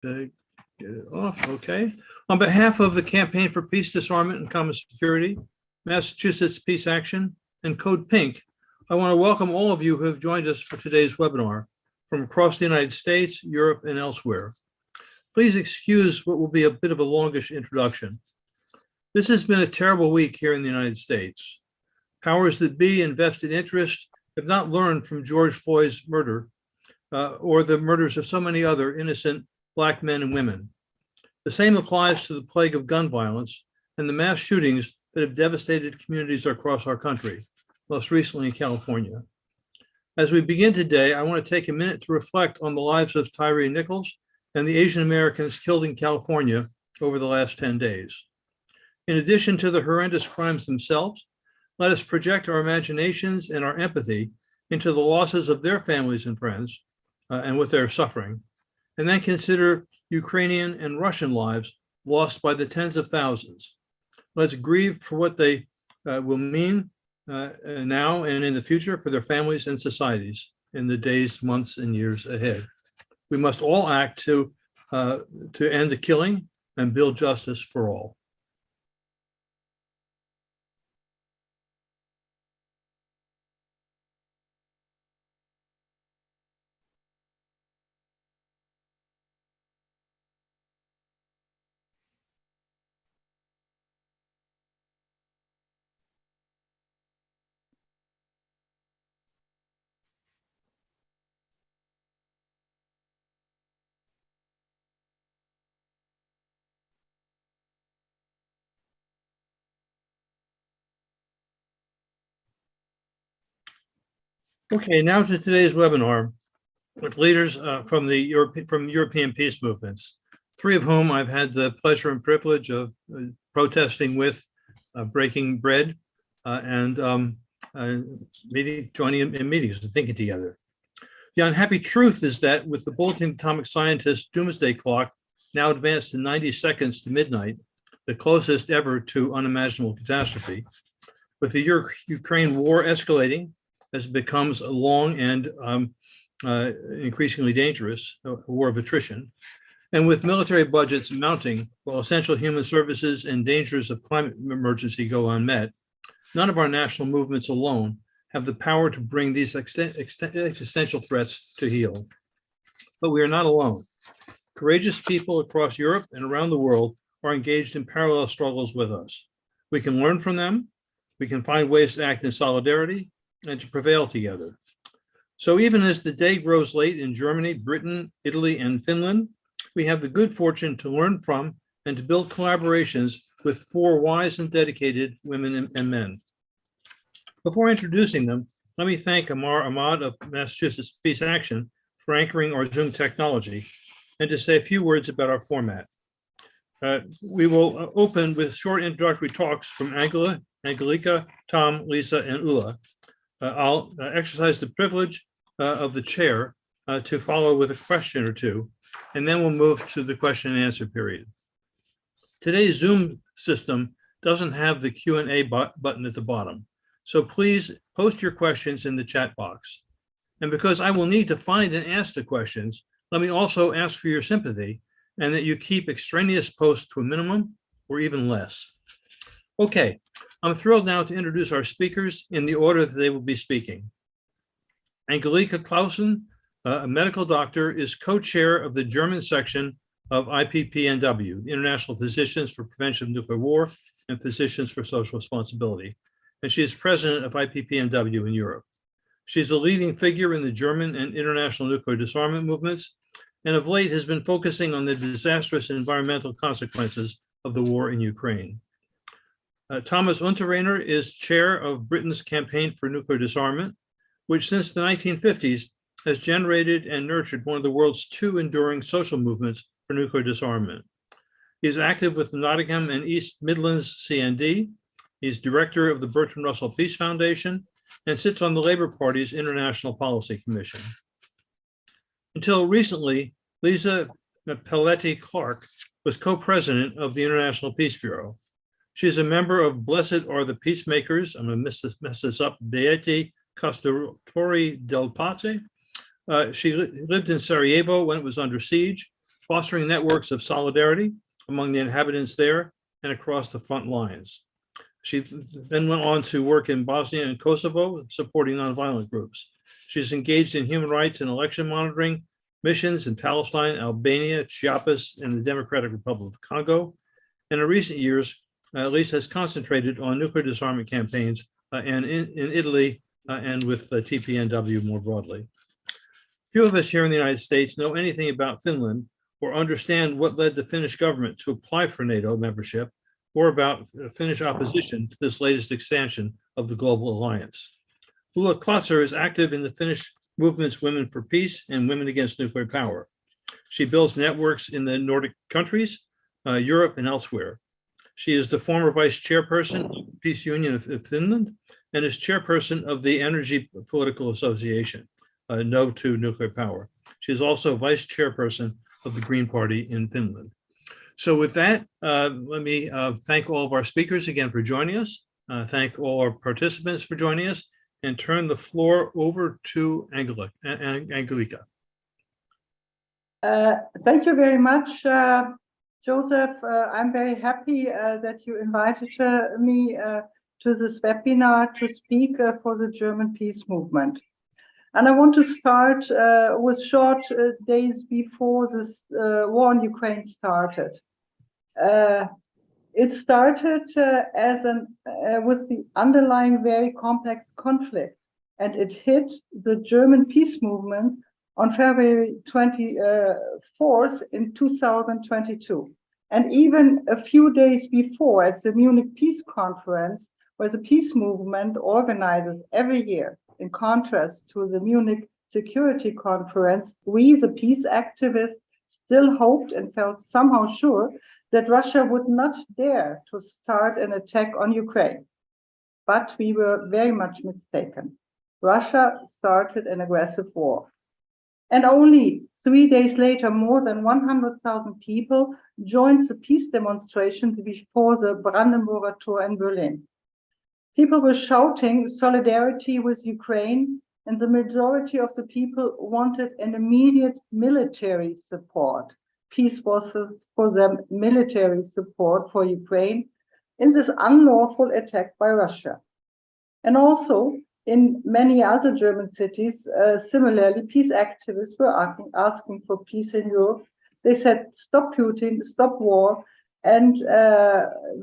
get it off, okay. On behalf of the Campaign for Peace, Disarmament, and Common Security, Massachusetts Peace Action, and Code Pink, I want to welcome all of you who have joined us for today's webinar from across the United States, Europe, and elsewhere. Please excuse what will be a bit of a longish introduction. This has been a terrible week here in the United States. Powers that be and vested interest have not learned from George Floyd's murder or the murders of so many other innocent Black men and women. The same applies to the plague of gun violence and the mass shootings that have devastated communities across our country, most recently in California. As we begin today, I want to take a minute to reflect on the lives of Tyree Nichols and the Asian Americans killed in California over the last 10 days. In addition to the horrendous crimes themselves, let us project our imaginations and our empathy into the losses of their families and friends and with their suffering, and then consider Ukrainian and Russian lives lost by the tens of thousands. Let's grieve for what they will mean now and in the future for their families and societies in the days, months, and years ahead. We must all act to end the killing and build justice for all. Okay, now to today's webinar with leaders from European peace movements, three of whom I've had the pleasure and privilege of protesting with, breaking bread, and joining in meetings and thinking together. The unhappy truth is that with the Bulletin of Atomic Scientists doomsday clock now advanced to 90 seconds to midnight, the closest ever to unimaginable catastrophe, with the Ukraine war escalating as it becomes a long and increasingly dangerous war of attrition, and with military budgets mounting while essential human services and dangers of climate emergency go unmet, none of our national movements alone have the power to bring these existential threats to heel. But we are not alone. Courageous people across Europe and around the world are engaged in parallel struggles with us. We can learn from them. We can find ways to act in solidarity and to prevail together. So even as the day grows late in Germany, Britain, Italy, and Finland, we have the good fortune to learn from and to build collaborations with four wise and dedicated women and men. Before introducing them, let me thank Amar Ahmad of Massachusetts Peace Action for anchoring our Zoom technology and to say a few words about our format. We will open with short introductory talks from Angelica, Tom, Lisa, and Ulla. I'll exercise the privilege of the chair to follow with a question or two, and then we'll move to the question and answer period. Today's Zoom system doesn't have the Q&A button at the bottom, so please post your questions in the chat box. And because I will need to find and ask the questions, let me also ask for your sympathy and that you keep extraneous posts to a minimum or even less. Okay. I'm thrilled now to introduce our speakers in the order that they will be speaking. Angelica Klausen, a medical doctor, is co-chair of the German section of IPPNW, the International Physicians for Prevention of Nuclear War and Physicians for Social Responsibility, and she is president of IPPNW in Europe. She's a leading figure in the German and international nuclear disarmament movements, and of late has been focusing on the disastrous environmental consequences of the war in Ukraine. Thomas Unterrainer is chair of Britain's Campaign for Nuclear Disarmament, which since the 1950s has generated and nurtured one of the world's two enduring social movements for nuclear disarmament. He is active with the Nottingham and East Midlands CND. He's director of the Bertrand Russell Peace Foundation and sits on the Labour Party's International Policy Commission. Until recently, Lisa Pelletti-Clark was co-president of the International Peace Bureau. She is a member of Blessed Are the Peacemakers. I'm going to mess this up. Beati Costatori del Pace. She lived in Sarajevo when it was under siege, fostering networks of solidarity among the inhabitants there and across the front lines. She then went on to work in Bosnia and Kosovo, supporting nonviolent groups. She's engaged in human rights and election monitoring missions in Palestine, Albania, Chiapas, and the Democratic Republic of Congo. And in recent years, Lisa has concentrated on nuclear disarmament campaigns and in Italy and with TPNW more broadly. Few of us here in the United States know anything about Finland or understand what led the Finnish government to apply for NATO membership or about Finnish opposition to this latest expansion of the global alliance. Ulla Klötzer is active in the Finnish movement's Women for Peace and Women Against Nuclear Power. She builds networks in the Nordic countries, Europe, and elsewhere. She is the former vice chairperson of the Peace Union of Finland and is chairperson of the Energy Political Association, No to Nuclear Power. She is also vice chairperson of the Green Party in Finland. So with that, let me thank all of our speakers again for joining us, thank all our participants for joining us, and turn the floor over to Angelica. Thank you very much, Joseph. I'm very happy that you invited me to this webinar to speak for the German peace movement. And I want to start with short days before this war in Ukraine started. It started with the underlying very complex conflict, and it hit the German peace movement on February 24th in 2022. And even a few days before, at the Munich Peace Conference, where the peace movement organizes every year, in contrast to the Munich Security Conference, we, the peace activists, still hoped and felt somehow sure that Russia would not dare to start an attack on Ukraine. But we were very much mistaken. Russia started an aggressive war. And only 3 days later, more than 100,000 people joined the peace demonstrations before the Brandenburger Tor in Berlin. People were shouting solidarity with Ukraine, and the majority of the people wanted an immediate military support. Peace was for them military support for Ukraine in this unlawful attack by Russia. And also in many other German cities, similarly, peace activists were asking for peace in Europe. They said, stop Putin, stop war, and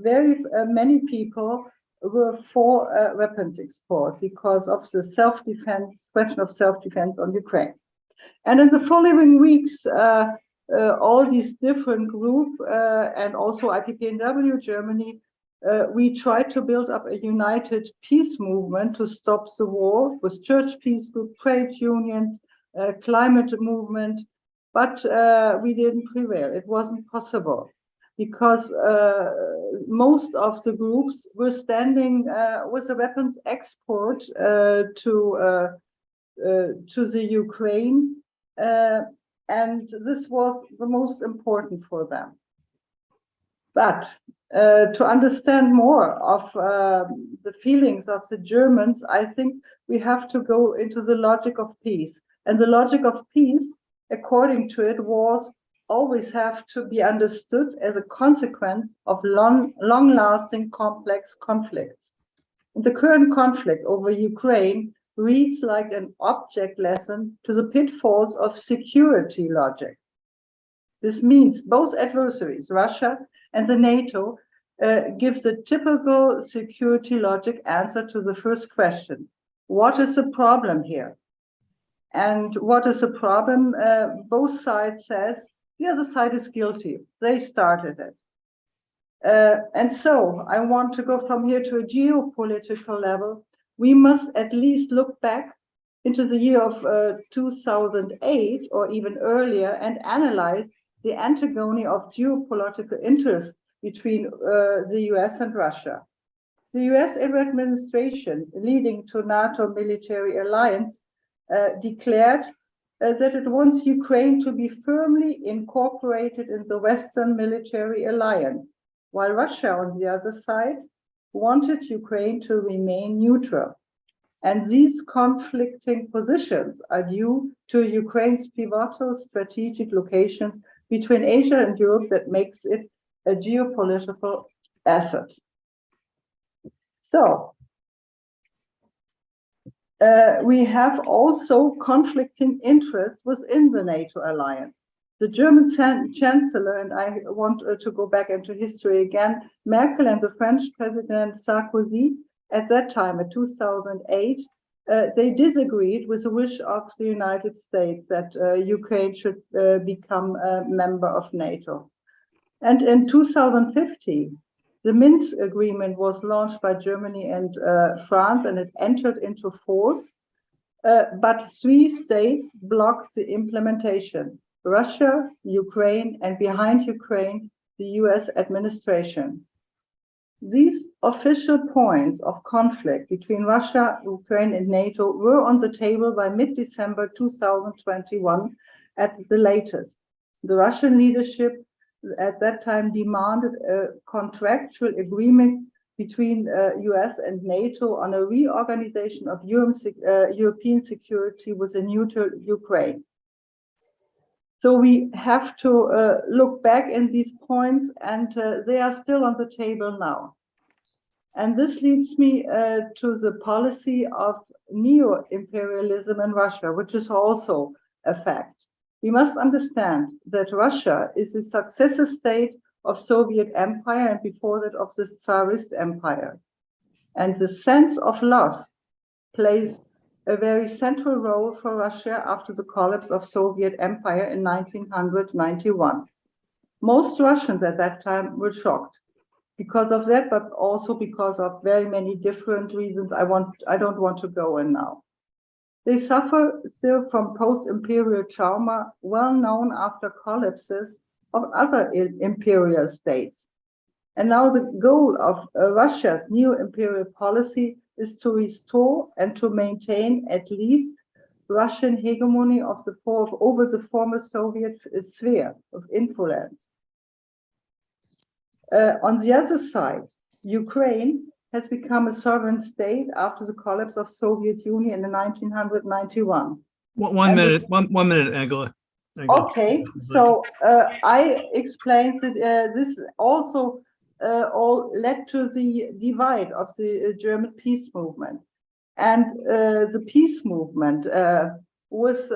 very many people were for weapons export because of the self-defense, question of self-defense on Ukraine. And in the following weeks, all these different groups and also IPPNW Germany, we tried to build up a united peace movement to stop the war with church peace groups, trade unions, climate movement, but we didn't prevail. It wasn't possible because most of the groups were standing with the weapons export to the Ukraine. And this was the most important for them. But to understand more of the feelings of the Germans, I think we have to go into the logic of peace. And the logic of peace, according to it, was always have to be understood as a consequence of long-lasting complex conflicts. And the current conflict over Ukraine reads like an object lesson to the pitfalls of security logic. This means both adversaries, Russia and the NATO, gives the typical security logic answer to the first question. What is the problem here? And what is the problem? Both sides says the other side is guilty. They started it. And so I want to go from here to a geopolitical level. We must at least look back into the year of 2008 or even earlier and analyze the antagony of geopolitical interests between the US and Russia. The US administration leading to NATO military alliance declared that it wants Ukraine to be firmly incorporated in the Western military alliance, while Russia on the other side wanted Ukraine to remain neutral. And these conflicting positions are due to Ukraine's pivotal strategic location between Asia and Europe that makes it a geopolitical asset. So, we have also conflicting interests within the NATO alliance. The German Chancellor, and I want to go back into history again, Merkel and the French President Sarkozy, at that time, in 2008, they disagreed with the wish of the United States that Ukraine should become a member of NATO. And in 2015, the Minsk agreement was launched by Germany and France, and it entered into force. But 3 states blocked the implementation: Russia, Ukraine, and behind Ukraine, the US administration. These official points of conflict between Russia, Ukraine, and NATO were on the table by mid-December 2021 at the latest. The Russian leadership at that time demanded a contractual agreement between US and NATO on a reorganization of European security with a neutral Ukraine. So we have to look back in these points, and they are still on the table now. And this leads me to the policy of neo-imperialism in Russia, which is also a fact. We must understand that Russia is the successor state of Soviet Empire, and before that of the Tsarist Empire. And the sense of loss plays a very central role for Russia after the collapse of Soviet Empire in 1991. Most Russians at that time were shocked because of that, but also because of very many different reasons I don't want to go in now. They suffer still from post-imperial trauma, well known after collapses of other imperial states. And now the goal of Russia's neo-imperial policy is to restore and to maintain at least Russian hegemony over the former Soviet sphere of influence. On the other side, Ukraine has become a sovereign state after the collapse of Soviet Union in 1991. One minute, Angela. Okay, so I explained that this also all led to the divide of the German peace movement. And the peace movement was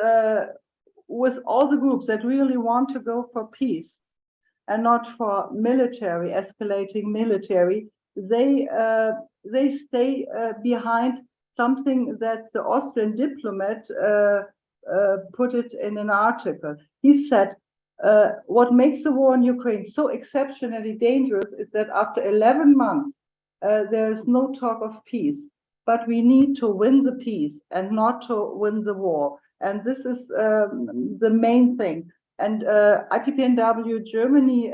all the groups that really want to go for peace and not for escalating military. They stay behind something that the Austrian diplomat put it in an article. He said, what makes the war in Ukraine so exceptionally dangerous is that after 11 months, there is no talk of peace, but we need to win the peace and not to win the war. And this is the main thing. And IPPNW Germany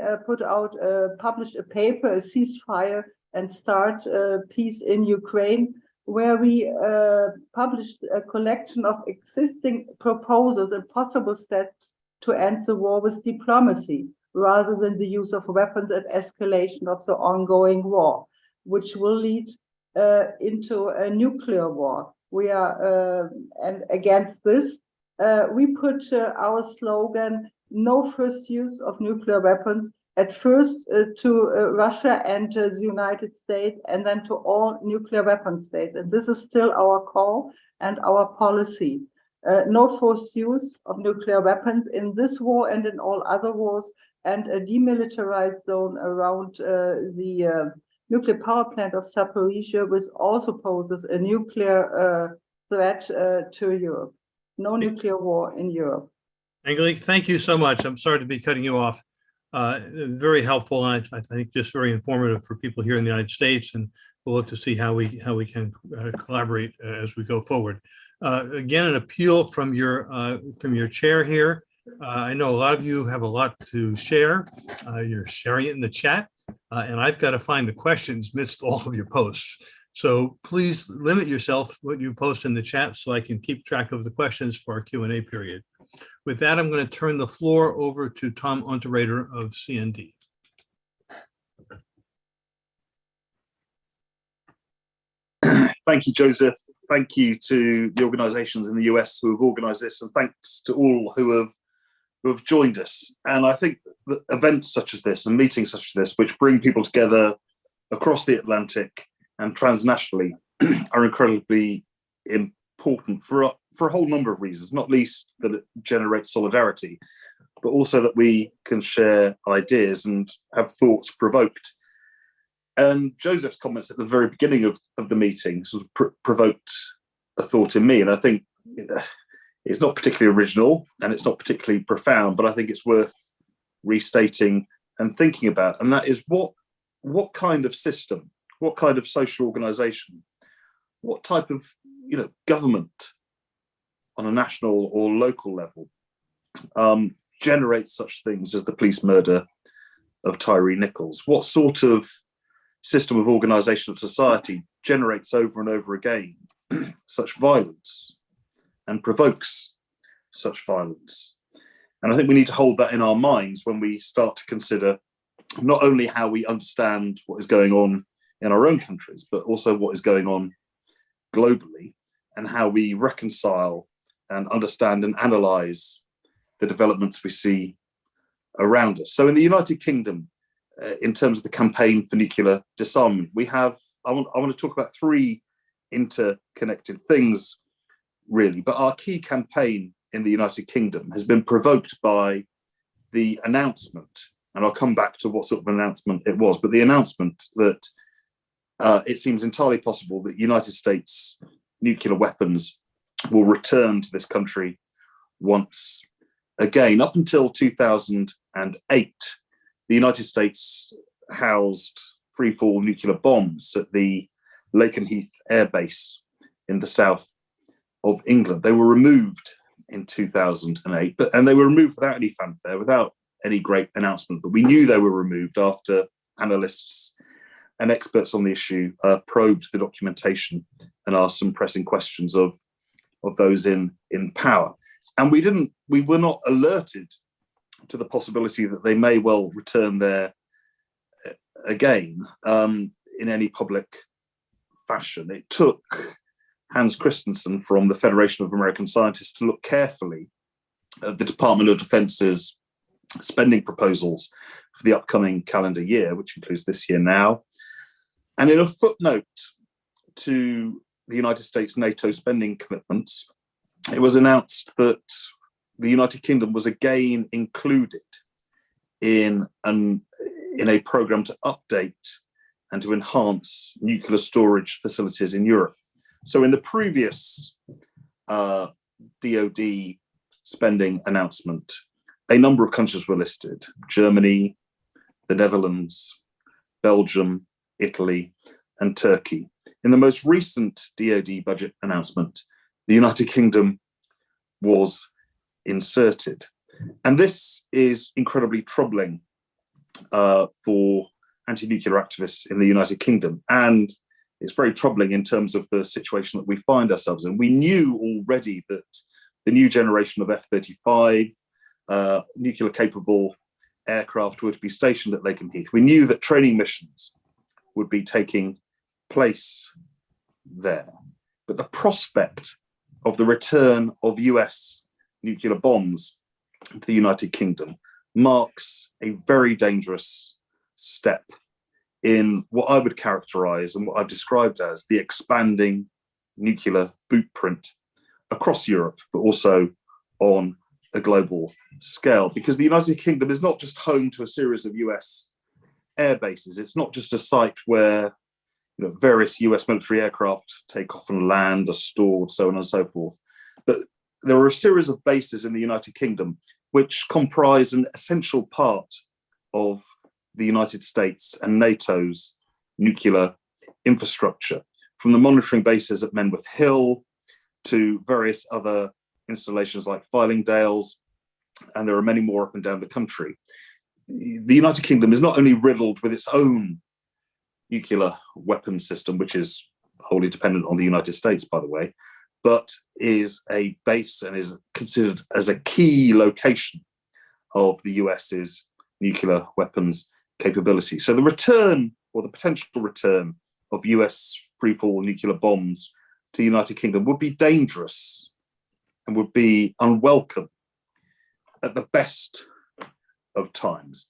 published a paper, a ceasefire and start peace in Ukraine, where we published a collection of existing proposals and possible steps to end the war with diplomacy, rather than the use of weapons and escalation of the ongoing war, which will lead into a nuclear war. We are and against this. We put our slogan, no first use of nuclear weapons, at first to Russia and the United States, and then to all nuclear weapon states. And this is still our call and our policy. No forced use of nuclear weapons in this war and in all other wars, and a demilitarized zone around the nuclear power plant of Zaporizhzhia, which also poses a nuclear threat to Europe. No nuclear war in Europe. Angelique, thank you so much. I'm sorry to be cutting you off. Very helpful, and I think just very informative for people here in the United States, and we'll look to see how we can collaborate as we go forward. Again, an appeal from your chair here. I know a lot of you have a lot to share. You're sharing it in the chat, and I've got to find the questions amidst all of your posts. So please limit yourself what you post in the chat so I can keep track of the questions for our Q&A period. With that, I'm going to turn the floor over to Tom Unterrainer of CND. Thank you, Joseph. Thank you to the organizations in the US who have organized this, and thanks to all who have who have joined us. And I think that events such as this and meetings such as this, which bring people together across the Atlantic and transnationally, are incredibly important for a whole number of reasons, not least that it generates solidarity, but also that we can share ideas and have thoughts provoked. And Joseph's comments at the very beginning of the meeting sort of provoked a thought in me. And I think it's not particularly original and it's not particularly profound, but I think it's worth restating and thinking about. And that is what kind of system, what kind of social organization, what type of government on a national or local level generates such things as the police murder of Tyree Nichols? What sort of system of organization of society generates over and over again such violence and provokes such violence? And I think we need to hold that in our minds when we start to consider not only how we understand what is going on in our own countries, but also what is going on globally and how we reconcile and understand and analyze the developments we see around us. So in the United Kingdom, in terms of the campaign for nuclear disarmament, I want to talk about three interconnected things, really. But our key campaign in the United Kingdom has been provoked by the announcement, and I'll come back to what sort of announcement it was, but the announcement that it seems entirely possible that United States nuclear weapons will return to this country once again. Up until 2008, the United States housed free-fall nuclear bombs at the Lakenheath Air Base in the south of England. They were removed in 2008, and they were removed without any fanfare, without any great announcement. But we knew they were removed after analysts and experts on the issue probed the documentation and asked some pressing questions of those in power. And we were not alerted to the possibility that they may well return there again in any public fashion. It took Hans Christensen from the Federation of American Scientists to look carefully at the Department of Defense's spending proposals for the upcoming calendar year, which includes this year now. And in a footnote to the United States NATO spending commitments, it was announced that the United Kingdom was again included in a program to update and to enhance nuclear storage facilities in Europe. So in the previous DoD spending announcement, a number of countries were listed: Germany, the Netherlands, Belgium, Italy, and Turkey. In the most recent DoD budget announcement, the United Kingdom was inserted. And this is incredibly troubling for anti-nuclear activists in the United Kingdom. And it's very troubling in terms of the situation that we find ourselves in. We knew already that the new generation of F-35 nuclear-capable aircraft would be stationed at Lakenheath. We knew that training missions would be taking place there. But the prospect of the return of US nuclear bombs to the United Kingdom marks a very dangerous step in what I would characterize and what I've described as the expanding nuclear bootprint across Europe, but also on a global scale. Because the United Kingdom is not just home to a series of US air bases. It's not just a site where various US military aircraft take off and land, are stored, so on and so forth. But there are a series of bases in the United Kingdom which comprise an essential part of the United States and NATO's nuclear infrastructure, from the monitoring bases at Menwith Hill to various other installations like Fylingdales, and there are many more up and down the country. The United Kingdom is not only riddled with its own nuclear weapons system, which is wholly dependent on the United States, by the way, but is a base and is considered as a key location of the US's nuclear weapons capability. So the return, or the potential return, of US freefall nuclear bombs to the United Kingdom would be dangerous and would be unwelcome at the best of times.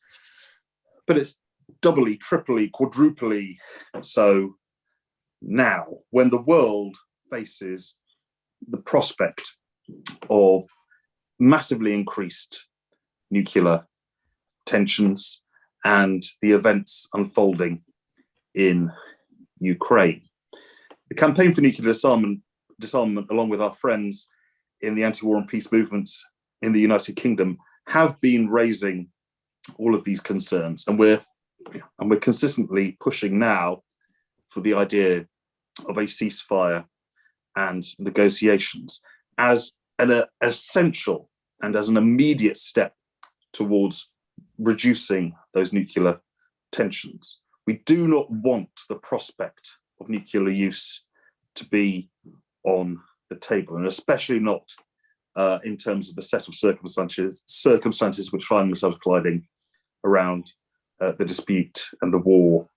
But it's doubly, triply, quadruply so now, when the world faces the prospect of massively increased nuclear tensions and the events unfolding in Ukraine. The campaign for nuclear disarmament, along with our friends in the anti-war and peace movements in the United Kingdom, have been raising all of these concerns, and we're consistently pushing now for the idea of a ceasefire and negotiations as an essential and as an immediate step towards reducing those nuclear tensions. We do not want the prospect of nuclear use to be on the table, and especially not in terms of the set of circumstances which find themselves colliding around the dispute and the war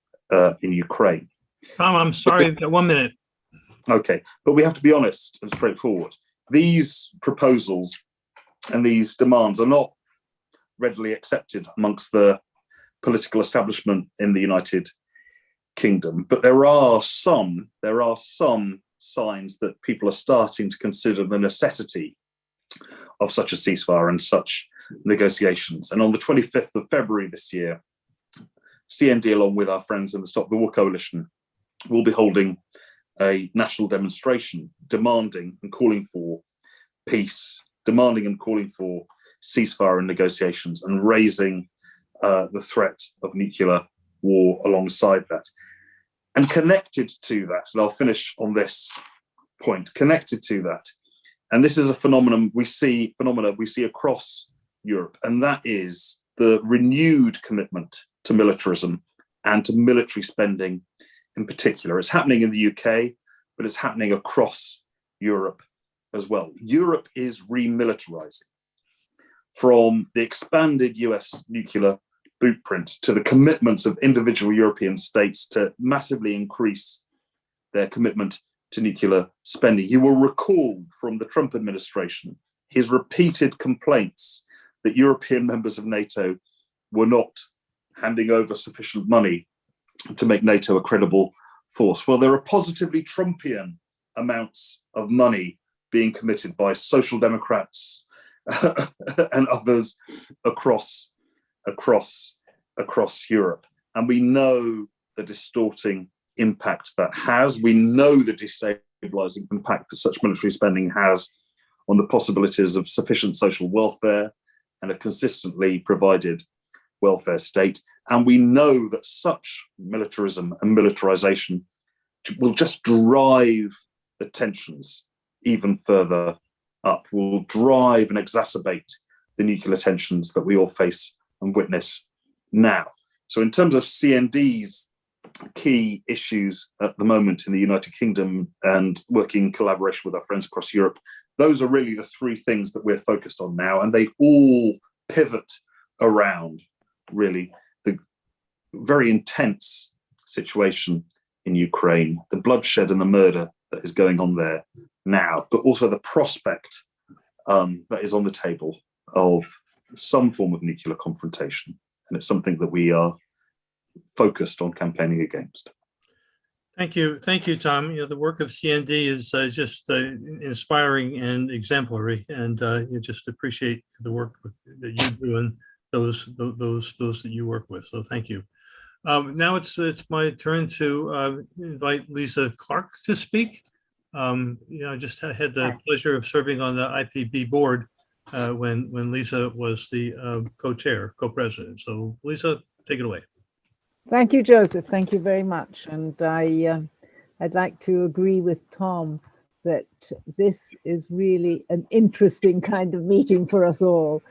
in Ukraine. Tom, I'm sorry, 1 minute. Okay, but we have to be honest and straightforward. These proposals and these demands are not readily accepted amongst the political establishment in the United Kingdom, but there are some signs that people are starting to consider the necessity of such a ceasefire and such negotiations. And on the 25th of February this year, CND, along with our friends in the Stop the War Coalition, will be holding a national demonstration demanding and calling for peace, demanding and calling for ceasefire and negotiations, and raising the threat of nuclear war alongside that. And connected to that, and I'll finish on this point, connected to that, and this is a phenomenon we see across Europe, and that is the renewed commitment to militarism and to military spending in particular. It's happening in the UK, but it's happening across Europe as well. Europe is remilitarizing, from the expanded US nuclear blueprint to the commitments of individual European states to massively increase their commitment to nuclear spending. You will recall from the Trump administration his repeated complaints that European members of NATO were not handing over sufficient money to make NATO a credible force. Well, there are positively Trumpian amounts of money being committed by social democrats and others across Europe. And we know the distorting impact that has. We know the destabilizing impact that such military spending has on the possibilities of sufficient social welfare and a consistently provided welfare state. And we know that such militarism and militarization will just drive the tensions even further up, will drive and exacerbate the nuclear tensions that we all face and witness now. So in terms of CND's key issues at the moment in the United Kingdom and working in collaboration with our friends across Europe, those are really the three things that we're focused on now, and they all pivot around really the very intense situation in Ukraine, the bloodshed and the murder that is going on there now, but also the prospect that is on the table of some form of nuclear confrontation. And it's something that we are focused on campaigning against. Thank you, Tom. The work of CND is just inspiring and exemplary, and you just appreciate the work that you do and those that you work with. So thank you. Now it's my turn to invite Lisa Clark to speak. I just had the pleasure of serving on the IPB board when Lisa was the co-president. So Lisa, take it away. Thank you, Joseph. Thank you very much. And I'd like to agree with Tom that this is really an interesting kind of meeting for us all.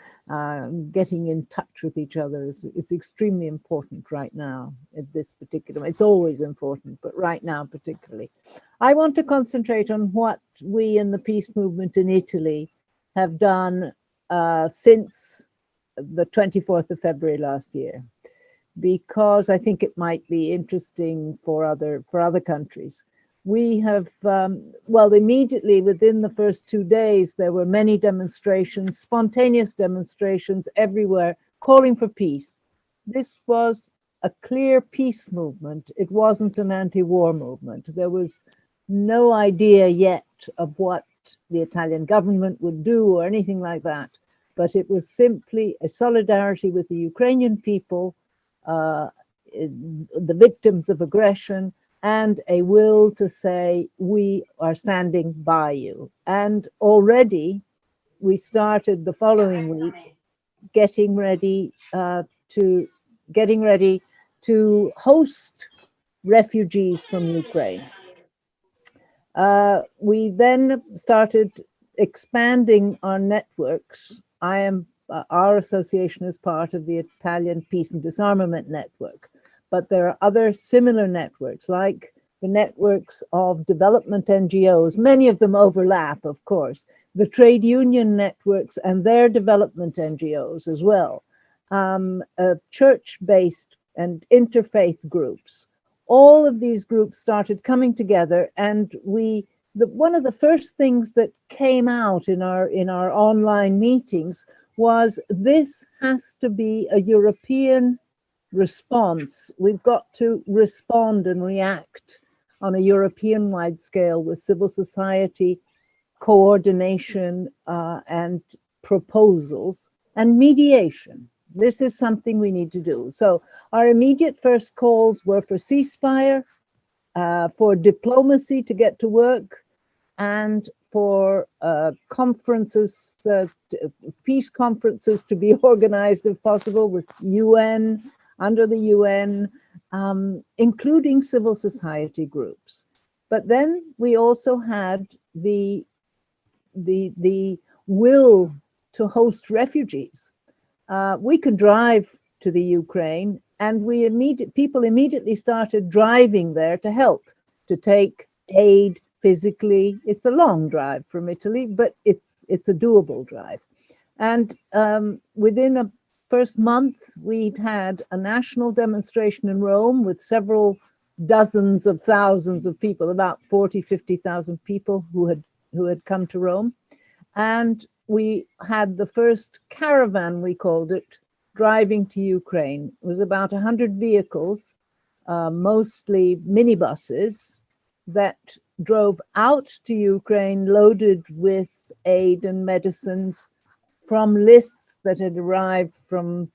Getting in touch with each other is extremely important right now at this particular, it's always important, but right now particularly. I want to concentrate on what we in the peace movement in Italy have done since the 24th of February last year, because I think it might be interesting for other countries. we have, well, immediately within the first 2 days, there were many demonstrations, spontaneous demonstrations everywhere, calling for peace. This was a clear peace movement. It wasn't an anti-war movement. There was no idea yet of what the Italian government would do or anything like that, but it was simply a solidarity with the Ukrainian people, the victims of aggression, and a will to say, we are standing by you. And already we started the following week getting ready to host refugees from Ukraine. We then started expanding our networks. Our association is part of the Italian Peace and Disarmament Network, but there are other similar networks, like the networks of development NGOs. Many of them overlap, of course, the trade union networks and their development NGOs as well, church-based and interfaith groups. All of these groups started coming together, and one of the first things that came out in our online meetings was, this has to be a European response. We've got to respond and react on a European-wide scale with civil society coordination and proposals and mediation. This is something we need to do. So our immediate first calls were for ceasefire, for diplomacy to get to work, and for conferences, peace conferences to be organized if possible with UN, under the UN, including civil society groups. But then we also had the will to host refugees. We could drive to the Ukraine, and people immediately started driving there to help, to take aid physically. It's a long drive from Italy, but it's a doable drive. And within a first month, we'd had a national demonstration in Rome with several dozens of thousands of people, about 40, 50,000 people who had come to Rome. And we had the first caravan, we called it, driving to Ukraine. It was about 100 vehicles, mostly minibuses, that drove out to Ukraine loaded with aid and medicines from lists that had arrived from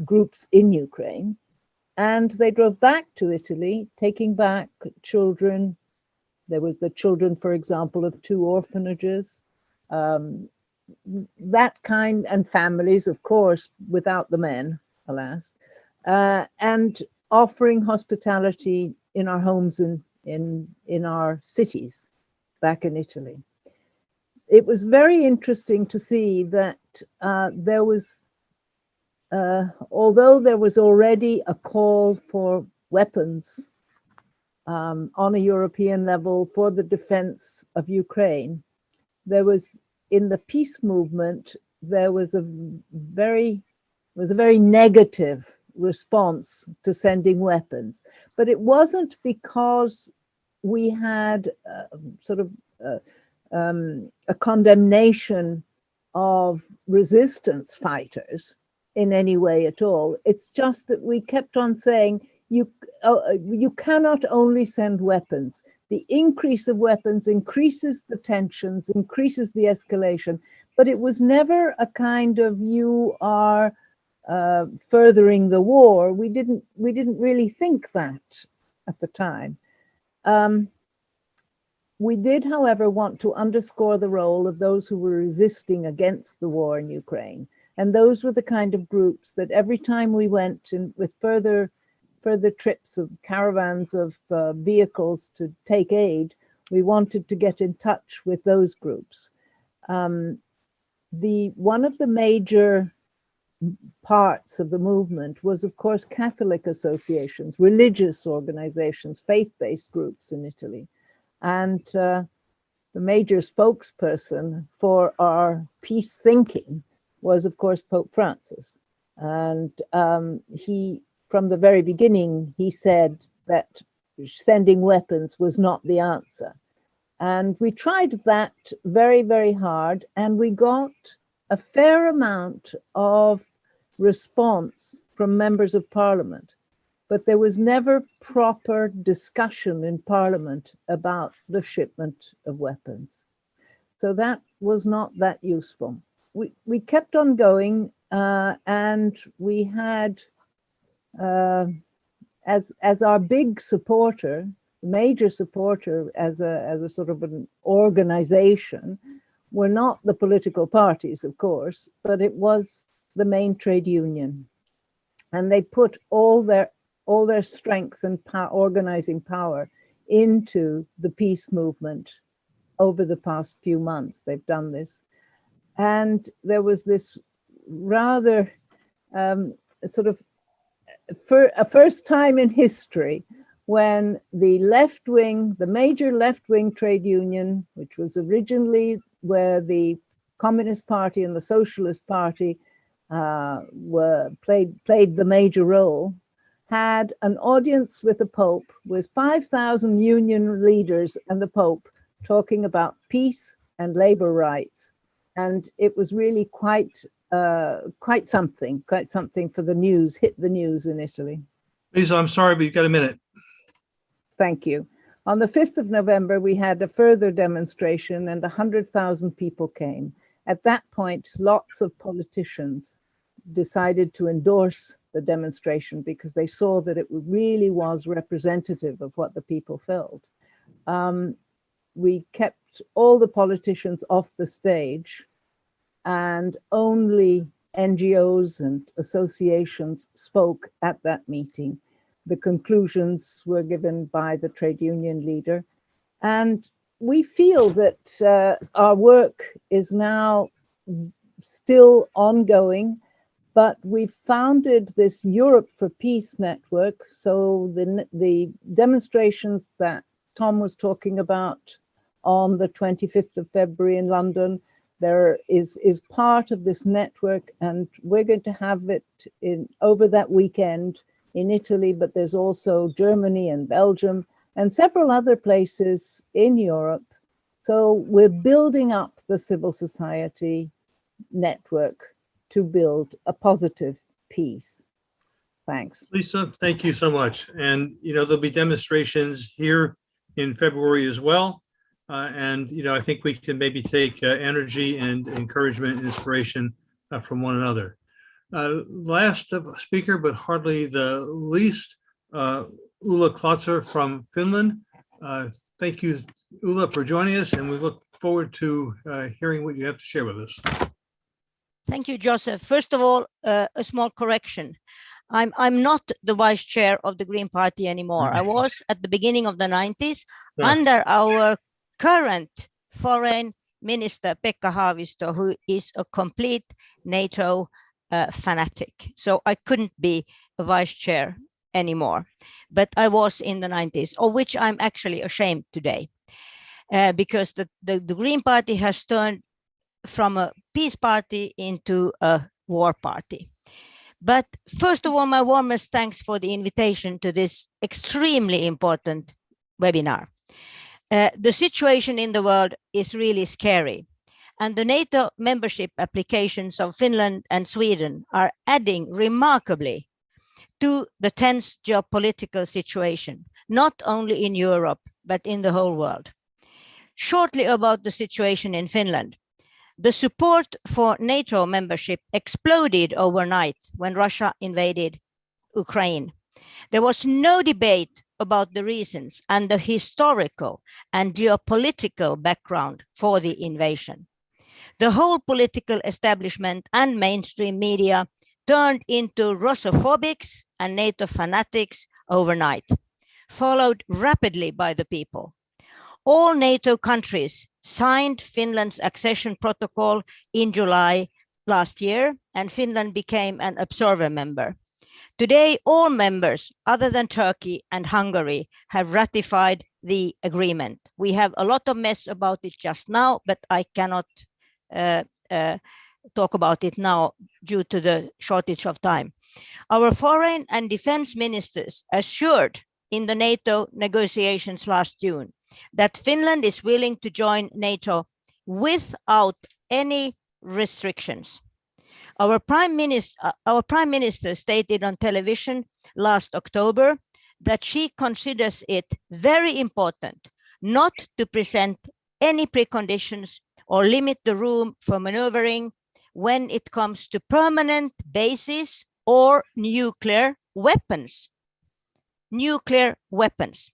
groups in Ukraine. And they drove back to Italy, taking back children. There was the children, for example, of 2 orphanages, that kind, and families, of course, without the men, alas, and offering hospitality in our homes in our cities back in Italy. It was very interesting to see that there was, although there was already a call for weapons on a European level for the defense of Ukraine, there was, in the peace movement, there was a very negative response to sending weapons. But it wasn't because we had a condemnation of resistance fighters in any way at all. It's just that we kept on saying, you cannot only send weapons. The increase of weapons increases the tensions, increases the escalation, but it was never a kind of, you are furthering the war. We didn't really think that at the time. We did, however, want to underscore the role of those who were resisting against the war in Ukraine. And those were the kind of groups that every time we went in with further trips of caravans of vehicles to take aid, we wanted to get in touch with those groups. One of the major parts of the movement was, of course, Catholic associations, religious organizations, faith-based groups in Italy. And the major spokesperson for our peace thinking was, of course, Pope Francis. And he, from the very beginning, he said that sending weapons was not the answer. And we tried that very, very hard, and we got a fair amount of response from members of parliament. But there was never proper discussion in Parliament about the shipment of weapons. So that was not that useful. We kept on going, and we had, as our big supporter, major supporter as a sort of an organization, were not the political parties, of course, but it was the main trade union. And they put all their strength and organizing power into the peace movement over the past few months. They've done this. And there was this rather sort of a first time in history when the major left-wing trade union, which was originally where the Communist Party and the Socialist Party played the major role, had an audience with the Pope, with 5,000 union leaders and the Pope talking about peace and labor rights. And it was really quite something for the news, hit the news in Italy. Lisa, I'm sorry, but you've got a minute. Thank you. On the 5th of November, we had a further demonstration and 100,000 people came. At that point, lots of politicians decided to endorse the demonstration because they saw that it really was representative of what the people felt. We kept all the politicians off the stage, and only NGOs and associations spoke at that meeting. The conclusions were given by the trade union leader. And we feel that our work is now still ongoing, but we founded this Europe for Peace network. So the demonstrations that Tom was talking about on the 25th of February in London, there is part of this network, and we're going to have it over that weekend in Italy, but there's also Germany and Belgium and several other places in Europe. So we're building up the civil society network to build a positive peace. Thanks. Lisa, thank you so much. And, there'll be demonstrations here in February as well. And I think we can maybe take energy and encouragement and inspiration from one another. Last speaker, but hardly the least, Ulla Klötzer from Finland. Thank you, Ulla, for joining us, and we look forward to hearing what you have to share with us. Thank you, Joseph. First of all, a small correction. I'm not the vice chair of the Green Party anymore. I was at the beginning of the 90s under our current foreign minister, Pekka Haavisto, who is a complete NATO fanatic. So I couldn't be a vice chair anymore, but I was in the 90s, of which I'm actually ashamed today, because the Green Party has turned from a peace party into a war party. But first of all, my warmest thanks for the invitation to this extremely important webinar. The situation in the world is really scary, and the NATO membership applications of Finland and Sweden are adding remarkably to the tense geopolitical situation, not only in Europe, but in the whole world. Shortly about the situation in Finland. The support for NATO membership exploded overnight when Russia invaded Ukraine. There was no debate about the reasons and the historical and geopolitical background for the invasion. The whole political establishment and mainstream media turned into Russophobics and NATO fanatics overnight, followed rapidly by the people. All NATO countries signed Finland's accession protocol in July last year, and Finland became an observer member. Today, all members other than Turkey and Hungary have ratified the agreement. We have a lot of mess about it just now, but I cannot talk about it now due to the shortage of time. Our foreign and defense ministers assured in the NATO negotiations last June that Finland is willing to join NATO without any restrictions. Our Prime Minister stated on television last October that she considers it very important not to present any preconditions or limit the room for maneuvering when it comes to permanent bases or nuclear weapons. Nuclear weapons.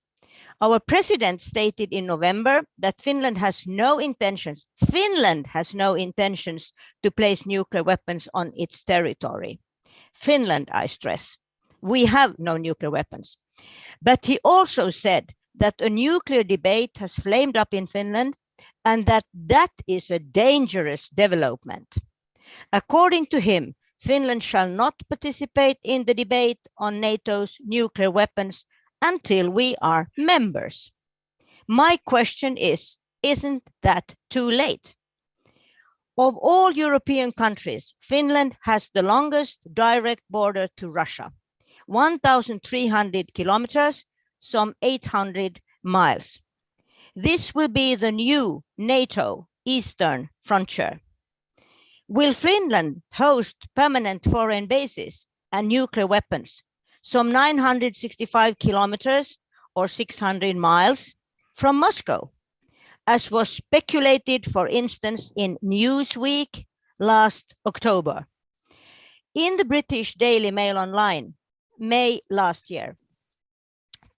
Our president stated in November that Finland has no intentions to place nuclear weapons on its territory. Finland, I stress, we have no nuclear weapons. But he also said that a nuclear debate has flamed up in Finland and that is a dangerous development. According to him, Finland shall not participate in the debate on NATO's nuclear weapons until we are members. My question is, isn't that too late? Of all European countries, Finland has the longest direct border to Russia, 1,300 kilometers, some 800 miles. This will be the new NATO eastern frontier. Will Finland host permanent foreign bases and nuclear weapons, some 965 kilometers or 600 miles from Moscow, as was speculated, for instance, in Newsweek last October? In the British Daily Mail Online, May last year,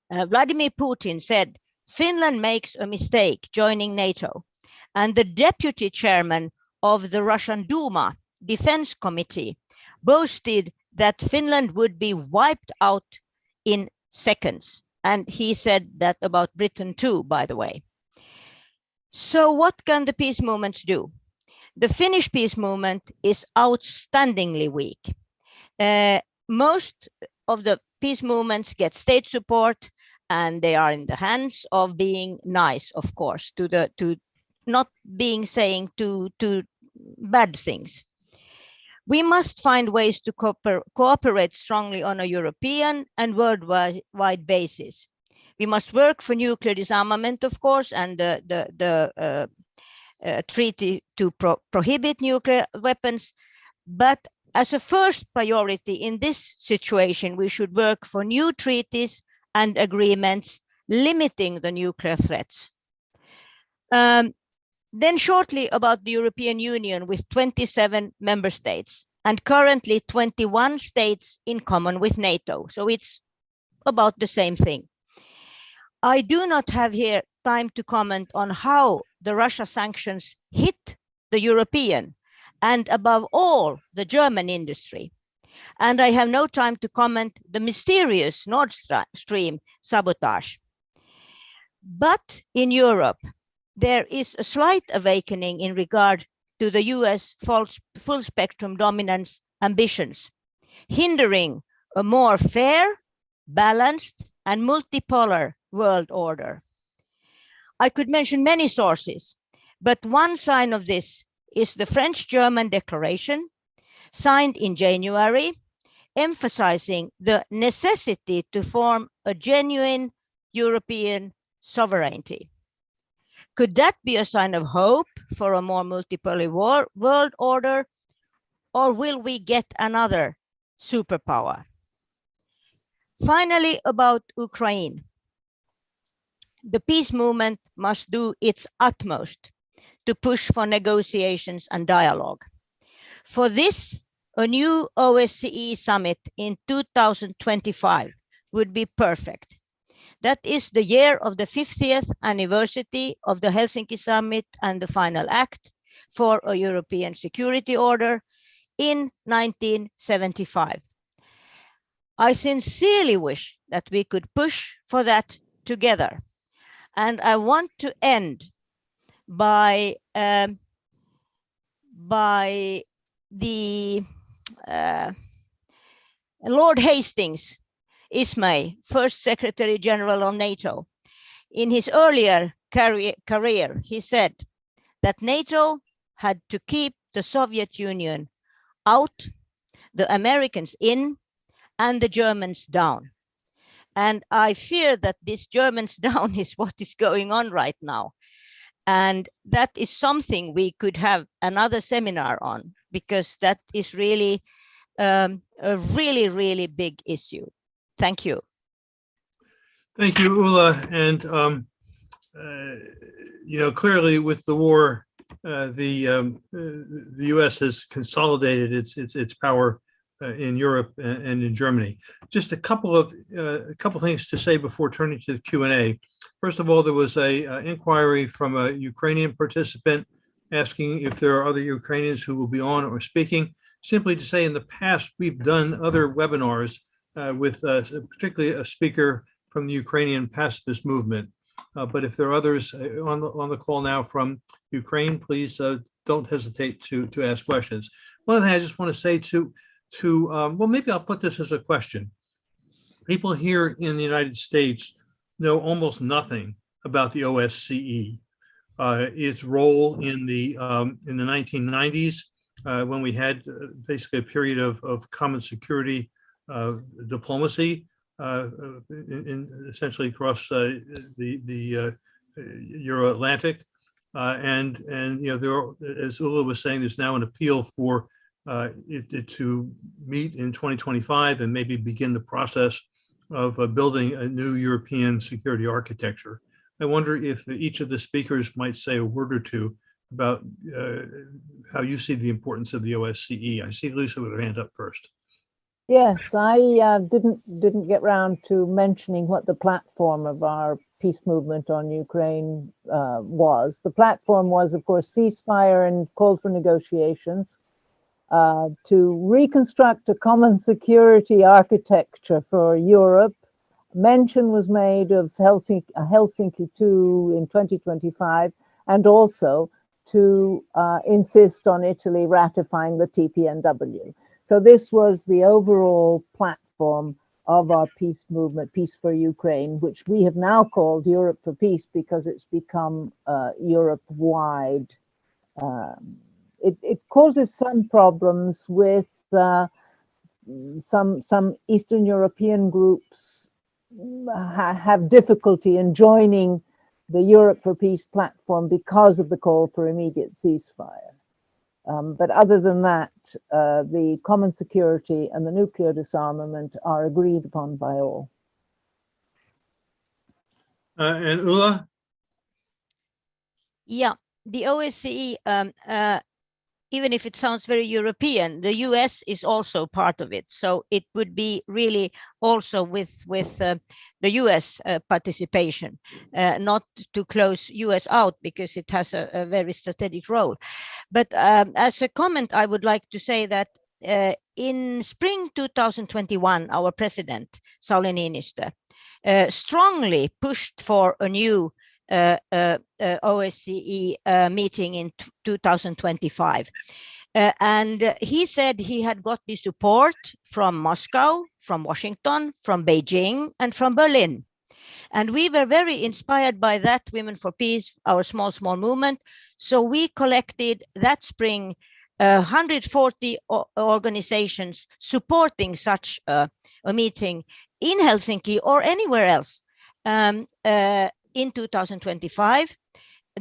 Vladimir Putin said, Finland makes a mistake joining NATO, and the deputy chairman of the Russian Duma Defense Committee boasted that Finland would be wiped out in seconds. And he said that about Britain too, by the way. So what can the peace movements do? The Finnish peace movement is outstandingly weak. Most of the peace movements get state support, and they are in the hands of being nice, of course, to not being saying to bad things. We must find ways to cooperate strongly on a European and worldwide basis. We must work for nuclear disarmament, of course, and the treaty to prohibit nuclear weapons. But as a first priority in this situation, we should work for new treaties and agreements limiting the nuclear threats. Then shortly about the European Union with 27 member states and currently 21 states in common with NATO. So it's about the same thing. I do not have here time to comment on how the Russia sanctions hit the European and above all the German industry. And I have no time to comment the mysterious Nord Stream sabotage. But in Europe, there is a slight awakening in regard to the US full spectrum dominance ambitions, hindering a more fair, balanced, and multipolar world order. I could mention many sources, but one sign of this is the French-German declaration signed in January, emphasizing the necessity to form a genuine European sovereignty. Could that be a sign of hope for a more multipolar world order, or will we get another superpower? Finally, about Ukraine. The peace movement must do its utmost to push for negotiations and dialogue. For this, a new OSCE summit in 2025 would be perfect. That is the year of the 50th anniversary of the Helsinki summit and the final act for a European security order in 1975. I sincerely wish that we could push for that together. And I want to end by the Lord Hastings Ismay, first Secretary General of NATO. In his earlier career, he said that NATO had to keep the Soviet Union out, the Americans in, and the Germans down. And I fear that this Germans down is what is going on right now. And that is something we could have another seminar on, because that is really a really, really big issue. Thank you. Thank you, Ulla. And, clearly with the war, the U.S. has consolidated its power in Europe and in Germany. Just a couple things to say before turning to the Q&A. First of all, there was a inquiry from a Ukrainian participant asking if there are other Ukrainians who will be on or speaking. Simply to say, in the past, we've done other webinars with particularly a speaker from the Ukrainian pacifist movement. But if there are others on the call now from Ukraine, please don't hesitate to ask questions. One of the things I just want to say well, maybe I'll put this as a question. People here in the United States know almost nothing about the OSCE, its role in the 1990s when we had basically a period of common security diplomacy essentially across the Euro-Atlantic, and there, as Ulla was saying, there's now an appeal for it to meet in 2025 and maybe begin the process of building a new European security architecture. I wonder if each of the speakers might say a word or two about how you see the importance of the OSCE. I see Lisa with her hand up first. Yes, I didn't get round to mentioning what the platform of our peace movement on Ukraine was. The platform was, of course, ceasefire and called for negotiations to reconstruct a common security architecture for Europe. Mention was made of Helsinki 2 in 2025, and also to insist on Italy ratifying the TPNW. So this was the overall platform of our peace movement, Peace for Ukraine, which we have now called Europe for Peace because it's become Europe-wide. It causes some problems with some Eastern European groups have difficulty in joining the Europe for Peace platform because of the call for immediate ceasefire. But other than that, the common security and the nuclear disarmament are agreed upon by all. And Ulla? Yeah, the OSCE, even if it sounds very European, the US is also part of it. So it would be really also with the US participation, not to close US out because it has a very strategic role. But as a comment, I would like to say that in spring 2021, our president, Sauli Niinistö, strongly pushed for a new OSCE meeting in 2025. And he said he had got the support from Moscow, from Washington, from Beijing, and from Berlin. And we were very inspired by that, Women for Peace, our small movement. So we collected that spring 140 organizations supporting such a meeting in Helsinki or anywhere else. In 2025,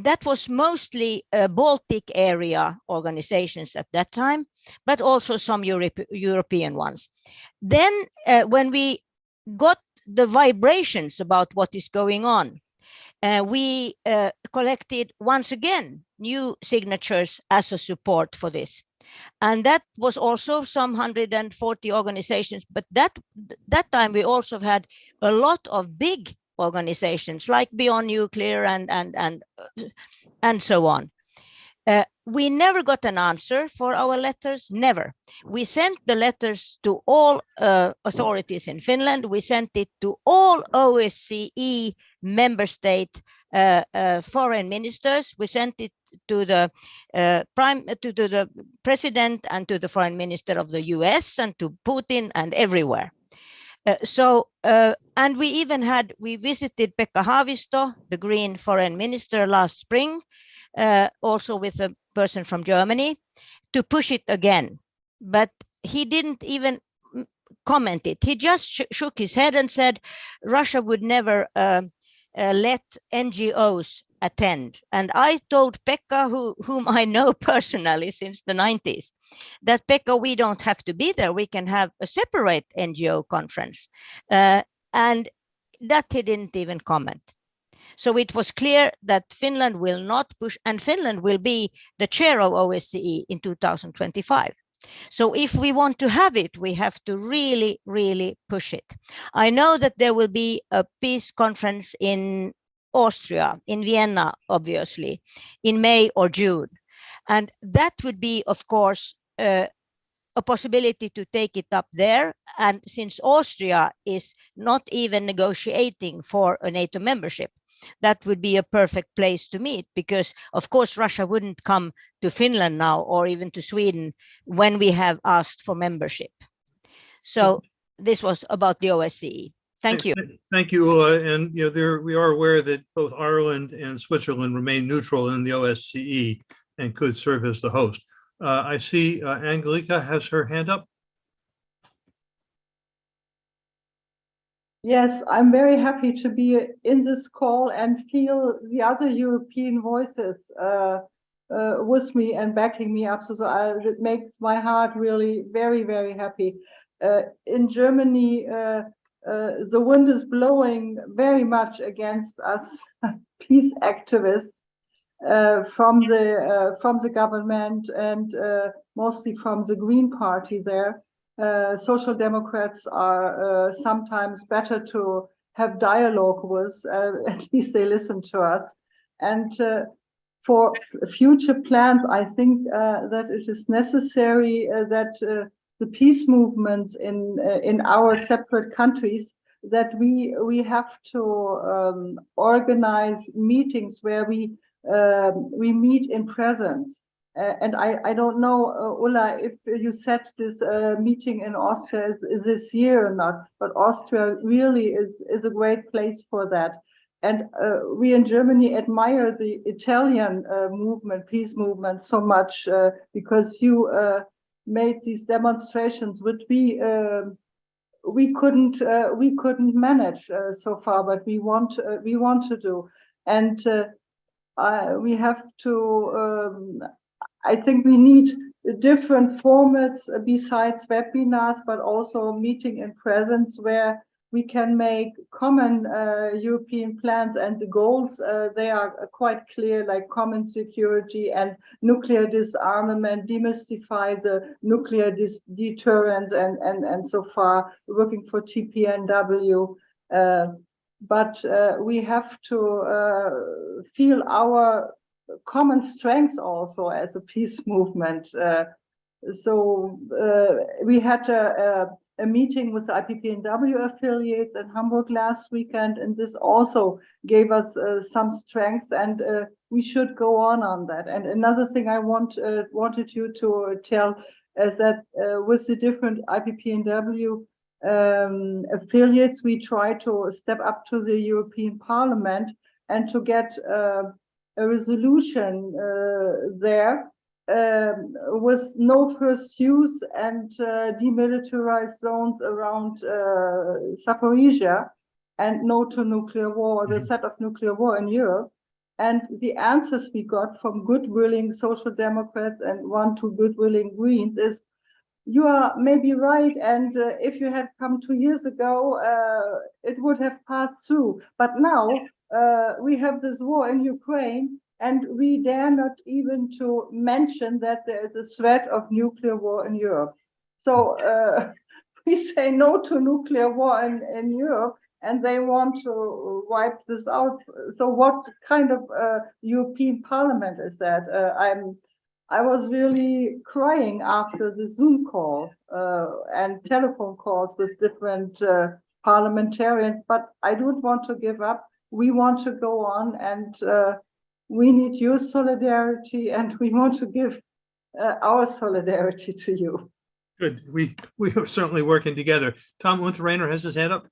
that was mostly Baltic area organizations at that time, but also some European ones. Then when we got the vibrations about what is going on, we collected once again new signatures as a support for this. And that was also some 140 organizations, but that time we also had a lot of big organizations like Beyond Nuclear and so on. We never got an answer for our letters, never. We sent the letters to all authorities in Finland. We sent it to all OSCE member state foreign ministers. We sent it to the the president and to the foreign minister of the US and to Putin and everywhere. And we visited Pekka Haavisto, the Green foreign minister, last spring, also with a person from Germany, to push it again. But he didn't even comment it. He just shook his head and said Russia would never let NGOs attend. And I told Pekka, whom I know personally since the 90s, that Pekka, we don't have to be there. We can have a separate NGO conference. And that he didn't even comment. So it was clear that Finland will not push, and Finland will be the chair of OSCE in 2025. So if we want to have it, we have to really, really push it. I know that there will be a peace conference in Austria, in Vienna, obviously, in May or June. And that would be, of course, a possibility to take it up there. And since Austria is not even negotiating for a NATO membership, that would be a perfect place to meet, because of course Russia wouldn't come to Finland now or even to Sweden when we have asked for membership. So this was about the OSCE. Thank you. Thank you, Ulla. And we are aware that both Ireland and Switzerland remain neutral in the OSCE and could serve as the host. I see Angelica has her hand up. Yes, I'm very happy to be in this call and feel the other European voices with me and backing me up. So it makes my heart really very, very happy. In Germany, the wind is blowing very much against us peace activists from the government and mostly from the Green Party there. Social Democrats are sometimes better to have dialogue with, at least they listen to us. And for future plans, I think that it is necessary that the peace movements in our separate countries, that we have to organize meetings where we meet in presence. And I don't know, Ulla, if you said this meeting in Austria is this year or not, but Austria really is a great place for that. And we in Germany admire the Italian movement, peace movement, so much because you made these demonstrations, which we couldn't manage so far, but we want to do. And we have to. I think we need different formats besides webinars, but also meeting in presence where we can make common European plans, and the goals, they are quite clear, like common security and nuclear disarmament, demystify the nuclear deterrent, and so far working for TPNW. But we have to feel our common strengths also as a peace movement. So we had a meeting with the IPPNW affiliates in Hamburg last weekend, and this also gave us some strength, and we should go on that. And another thing I wanted you to tell is that with the different IPPNW affiliates, we try to step up to the European Parliament and to get a resolution there with no first use and demilitarized zones around Zaporizhia and no to nuclear war, the threat of nuclear war in Europe. And the answers we got from good-willing Social Democrats and one to good-willing Greens is, you are maybe right, and if you had come 2 years ago, it would have passed through. But now we have this war in Ukraine, and we dare not even to mention that there is a threat of nuclear war in Europe. So we say no to nuclear war in Europe, and they want to wipe this out. So what kind of European Parliament is that? I was really crying after the Zoom call and telephone calls with different parliamentarians, but I don't want to give up. We want to go on, and we need your solidarity, and we want to give our solidarity to you. Good. We are certainly working together. Tom Unterrainer has his hand up.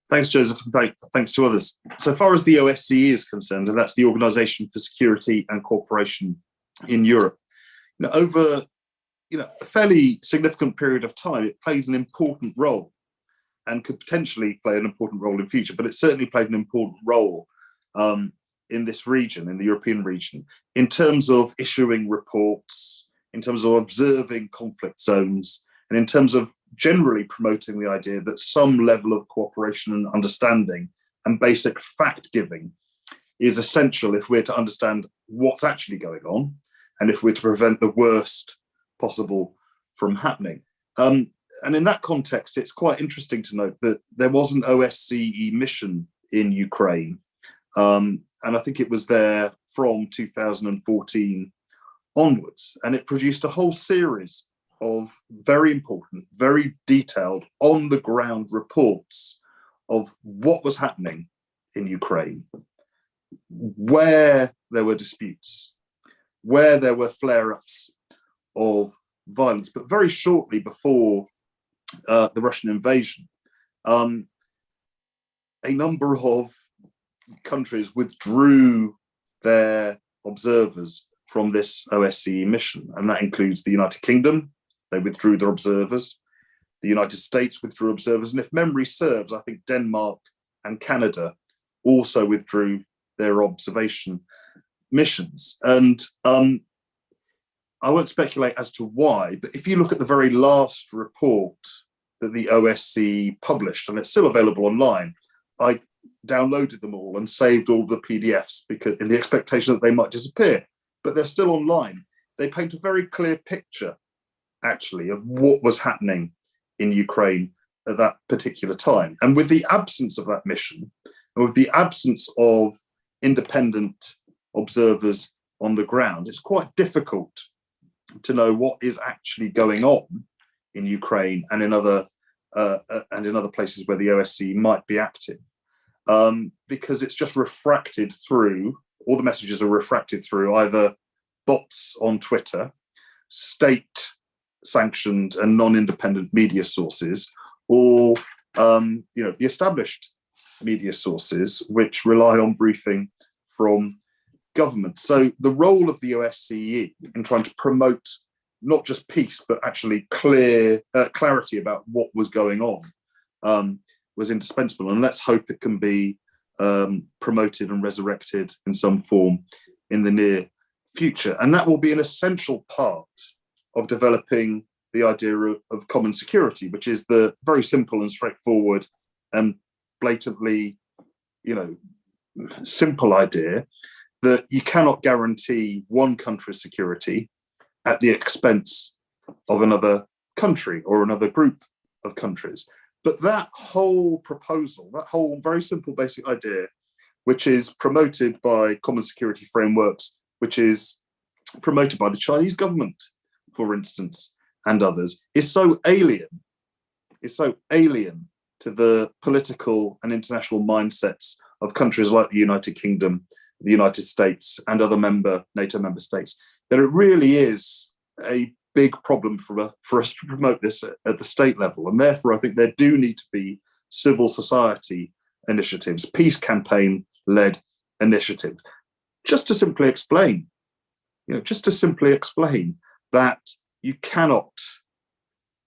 Thanks, Joseph, and thanks to others. So far as the OSCE is concerned, and that's the Organization for Security and Cooperation in Europe, over a fairly significant period of time, it played an important role and could potentially play an important role in future, but it certainly played an important role in this region, in the European region, in terms of issuing reports, in terms of observing conflict zones, and in terms of generally promoting the idea that some level of cooperation and understanding and basic fact-giving is essential if we're to understand what's actually going on and if we're to prevent the worst possible from happening. And in that context, it's quite interesting to note that there was an OSCE mission in Ukraine, and I think it was there from 2014 onwards, and it produced a whole series of very important, very detailed, on-the-ground reports of what was happening in Ukraine, where there were disputes, where there were flare-ups of violence. But very shortly before the Russian invasion, a number of countries withdrew their observers from this OSCE mission, and that includes the United Kingdom. They withdrew their observers. The United States withdrew observers, and if memory serves, I think Denmark and Canada also withdrew their observation missions. And I won't speculate as to why, but if you look at the very last report that the OSCE published, and it's still available online, I downloaded them all and saved all the PDFs because in the expectation that they might disappear, but they're still online. They paint a very clear picture, actually, of what was happening in Ukraine at that particular time. And with the absence of that mission, and with the absence of independent observers on the ground, it's quite difficult to know what is actually going on in Ukraine and in other places where the OSCE might be active, because it's just refracted through, all the messages are refracted through either bots on Twitter, state-sanctioned and non-independent media sources, or the established media sources which rely on briefing from government. So the role of the OSCE in trying to promote not just peace, but actually clarity about what was going on was indispensable. And let's hope it can be promoted and resurrected in some form in the near future. And that will be an essential part of developing the idea of common security, which is the very simple and straightforward and blatantly, simple idea that you cannot guarantee one country's security at the expense of another country or another group of countries. But that whole proposal, that whole very simple basic idea, which is promoted by common security frameworks, which is promoted by the Chinese government, for instance, and others, is so alien to the political and international mindsets of countries like the United Kingdom, the United States, and other NATO member states, that it really is a big problem for us to promote this at the state level. And therefore, I think there do need to be civil society initiatives, peace campaign-led initiatives, just to simply explain that you cannot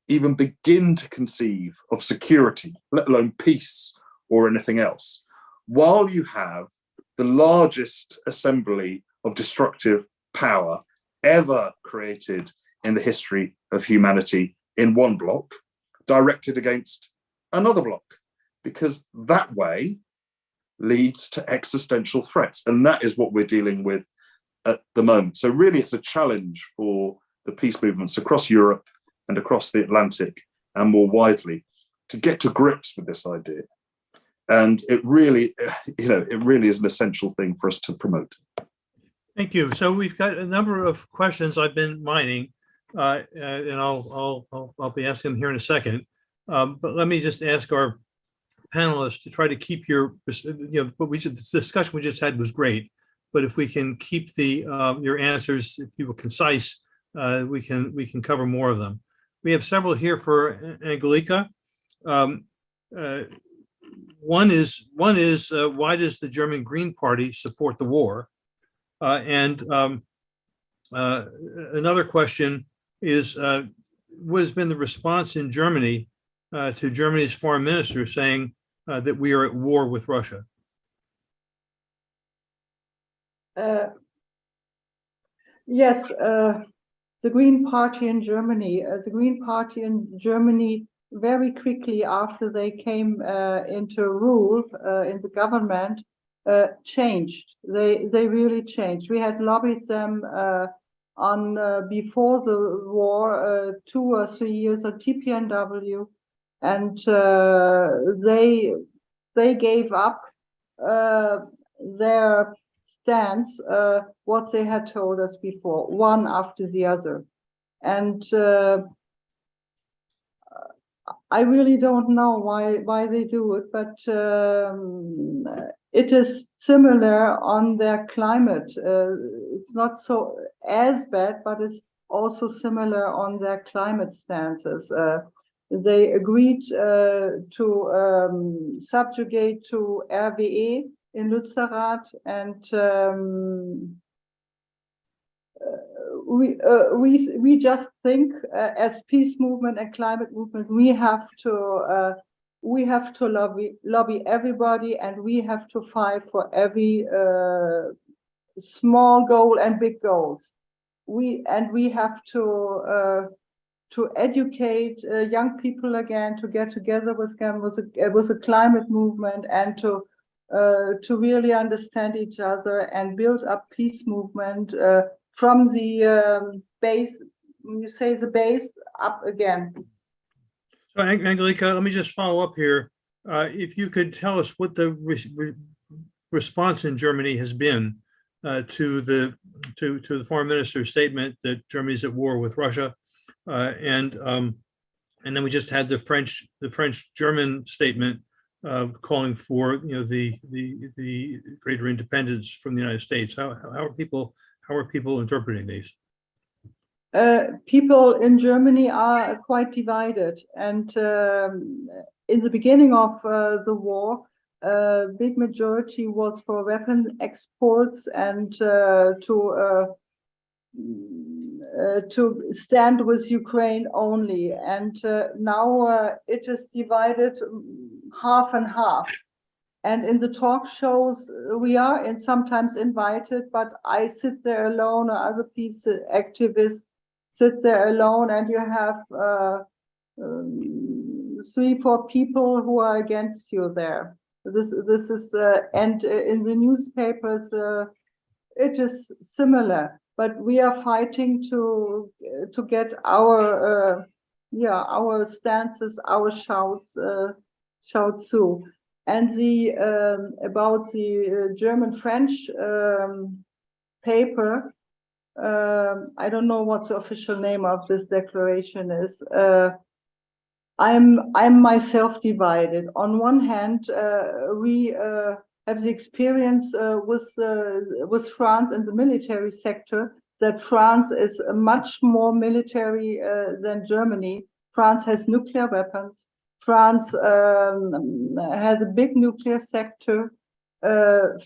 even begin to conceive of security, let alone peace or anything else, while you have the largest assembly of destructive power ever created in the history of humanity in one bloc, directed against another bloc, because that way leads to existential threats. And that is what we're dealing with at the moment. So really, it's a challenge for the peace movements across Europe and across the Atlantic and more widely to get to grips with this idea. And it really is an essential thing for us to promote. Thank you. So we've got a number of questions I've been mining, and I'll be asking them here in a second. But let me just ask our panelists to try to keep the discussion we just had was great, but if we can keep your answers, if you were concise, we can cover more of them. We have several here for Angelica. One is why does the German Green Party support the war? And another question, is what has been the response in Germany to Germany's foreign minister saying that we are at war with Russia? Yes, the Green Party in Germany. Very quickly after they came into rule in the government, changed. They really changed. We had lobbied them on before the war 2 or 3 years on TPNW, and they gave up their stance, what they had told us before, one after the other. And I really don't know why they do it, but it is similar on their climate. It's not so as bad, but it's also similar on their climate stances. They agreed to subjugate to RWE in Lützerath, and we just think as peace movement and climate movement, we have to lobby everybody, and we have to fight for every small goal and big goals. We have to educate young people again, to get together with them with a climate movement, and to really understand each other and build up peace movement from the base. When you say the base, up again. So, Angelica, let me just follow up here. If you could tell us what the response in Germany has been to the foreign minister's statement that Germany's at war with Russia, and then we just had the French-German statement calling for the greater independence from the United States. How are people interpreting these? People in Germany are quite divided, and in the beginning of the war, a big majority was for weapon exports and to stand with Ukraine only. And now it is divided half and half. And in the talk shows, we are sometimes invited, but I sit there alone, or other peace activists sit there alone, and you have 3-4 people who are against you there. This is and in the newspapers it is similar, but we are fighting to get our stances, our shouts through. And the about the German-French paper, I don't know what the official name of this declaration is. I'm myself divided. On one hand, we have the experience with France in the military sector, that France is much more military than Germany. France has nuclear weapons. France has a big nuclear sector.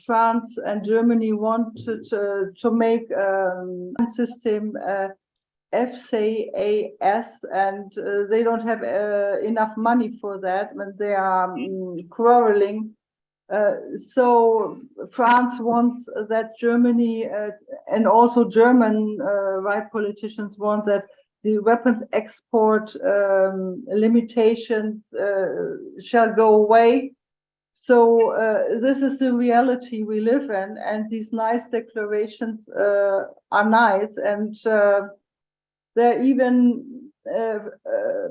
France and Germany wanted to make a system FCAS, and they don't have enough money for that, and they are quarreling. So France wants that Germany and also German right politicians want that the weapons export limitations shall go away. So this is the reality we live in, and these nice declarations are nice, and there even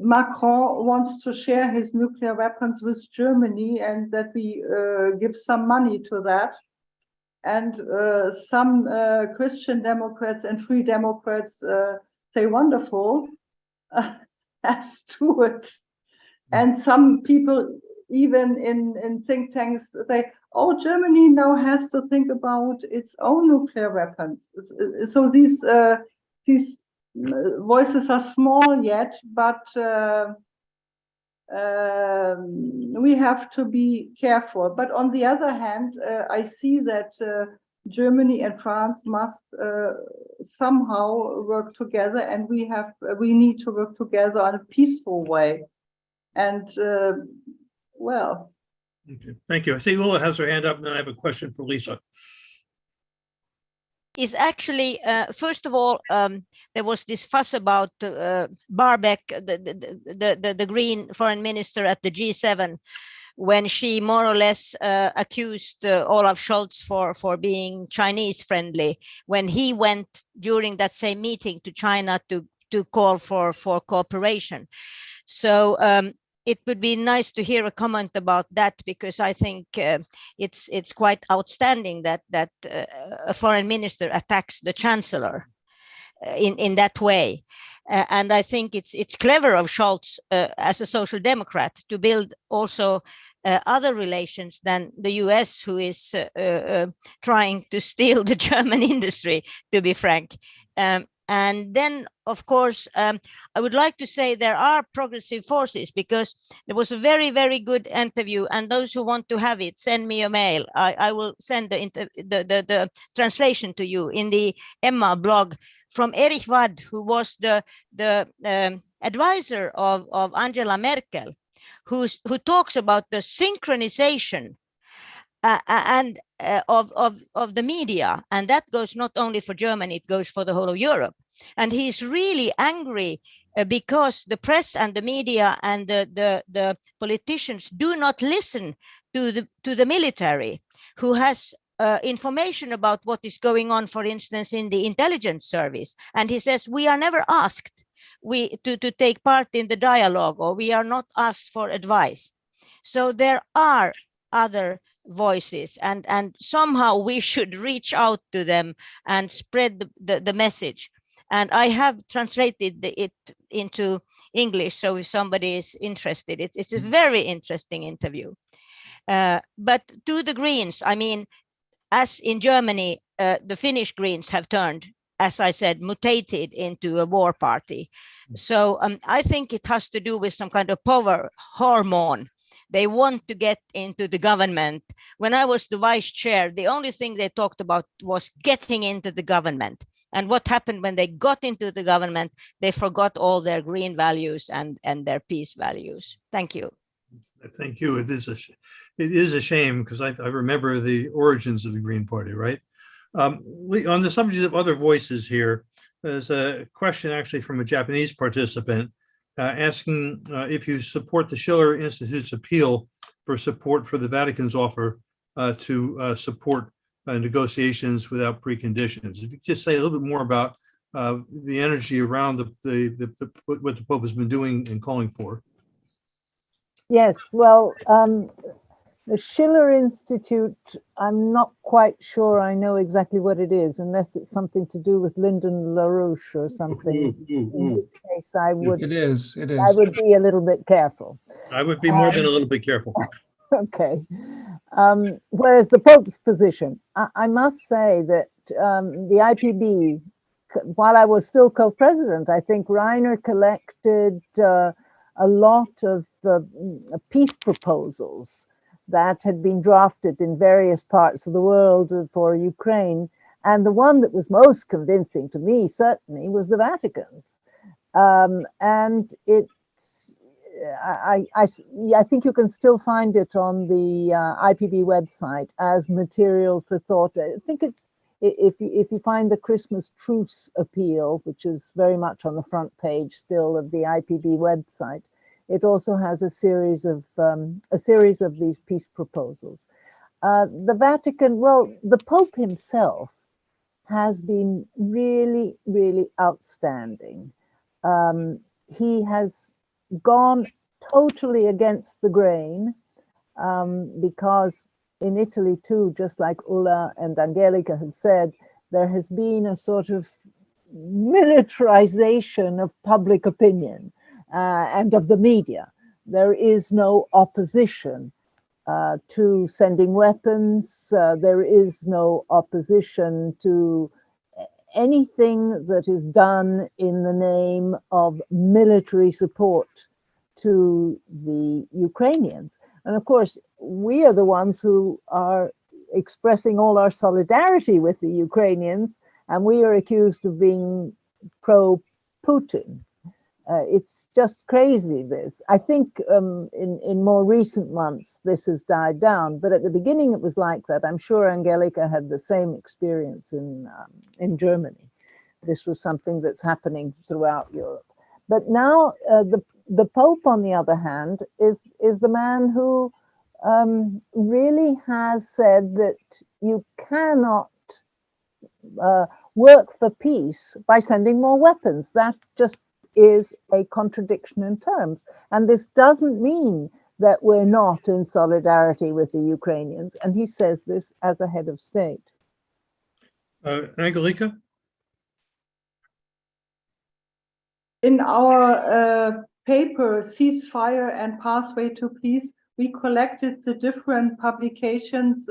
Macron wants to share his nuclear weapons with Germany, and that we give some money to that. And some Christian Democrats and Free Democrats say, wonderful, let's do it. And some people, even in think tanks, say, oh, Germany now has to think about its own nuclear weapons. So these voices are small yet, but we have to be careful. But on the other hand, I see that Germany and France must somehow work together, and we need to work together in a peaceful way. And well, Okay. Thank you. I see Ulla has her hand up, and then I have a question for Lisa. Is actually, first of all, there was this fuss about Barbeck, the Green foreign minister at the G7, when she more or less accused Olaf Scholz for being Chinese friendly, when he went during that same meeting to China to call for cooperation. So it would be nice to hear a comment about that, because I think it's quite outstanding that a foreign minister attacks the chancellor in that way. And I think it's clever of Scholz as a social democrat to build also other relations than the US, who is trying to steal the German industry, to be frank. And then, of course, I would like to say there are progressive forces, because there was a very, very good interview, and those who want to have it, send me a mail. I will send the translation to you in the Emma blog from Erich Wadd, who was the advisor of Angela Merkel, who talks about the synchronization and of the media, and that goes not only for Germany, it goes for the whole of Europe. And he's really angry because the press and the media and the politicians do not listen to the military, who has information about what is going on, for instance, in the intelligence service. And he says, we are never asked to take part in the dialogue, or we are not asked for advice. So there are other voices, and somehow we should reach out to them and spread the message. And I have translated it into English, so if somebody is interested, it's a very interesting interview. But to the Greens, I mean, as in Germany, the Finnish Greens have turned, as I said, mutated into a war party. So I think it has to do with some kind of power hormone. They want to get into the government. When I was the vice chair, the only thing they talked about was getting into the government. And what happened when they got into the government, they forgot all their green values and their peace values. Thank you. Thank you. It is a shame, because I remember the origins of the Green Party, right? On the subject of other voices here, there's a question actually from a Japanese participant asking if you support the Schiller Institute's appeal for support for the Vatican's offer to support negotiations without preconditions. If you could just say a little bit more about the energy around what the Pope has been doing and calling for. Yes, well, the Schiller Institute, I'm not quite sure I know exactly what it is, unless it's something to do with Lyndon LaRouche or something. In which case I would, It is. I would be a little bit careful. I would be more than a little bit careful. Okay. Whereas the Pope's position, I must say that the IPB, while I was still co-president, I think Reiner collected a lot of peace proposals that had been drafted in various parts of the world for Ukraine. And the one that was most convincing to me, certainly, was the Vatican's. And I think you can still find it on the IPB website as materials for thought. I think it's, if you find the Christmas truce appeal, which is very much on the front page still of the IPB website, it also has a series of these peace proposals. The Vatican, well, the Pope himself has been really, really outstanding. He has gone totally against the grain because in Italy too, just like Ulla and Angelica have said, there has been a sort of militarization of public opinion and of the media. There is no opposition to sending weapons. There is no opposition to anything that is done in the name of military support to the Ukrainians. And of course, we are the ones who are expressing all our solidarity with the Ukrainians, and we are accused of being pro-Putin. It's just crazy, this. I think in more recent months, this has died down, but at the beginning it was like that. I'm sure Angelica had the same experience in Germany. This was something that's happening throughout Europe. But now the Pope, on the other hand, is the man who really has said that you cannot work for peace by sending more weapons. That just is a contradiction in terms. And this doesn't mean that we're not in solidarity with the Ukrainians. And he says this as a head of state. Angelica? In our paper, Ceasefire and Pathway to Peace, we collected the different publications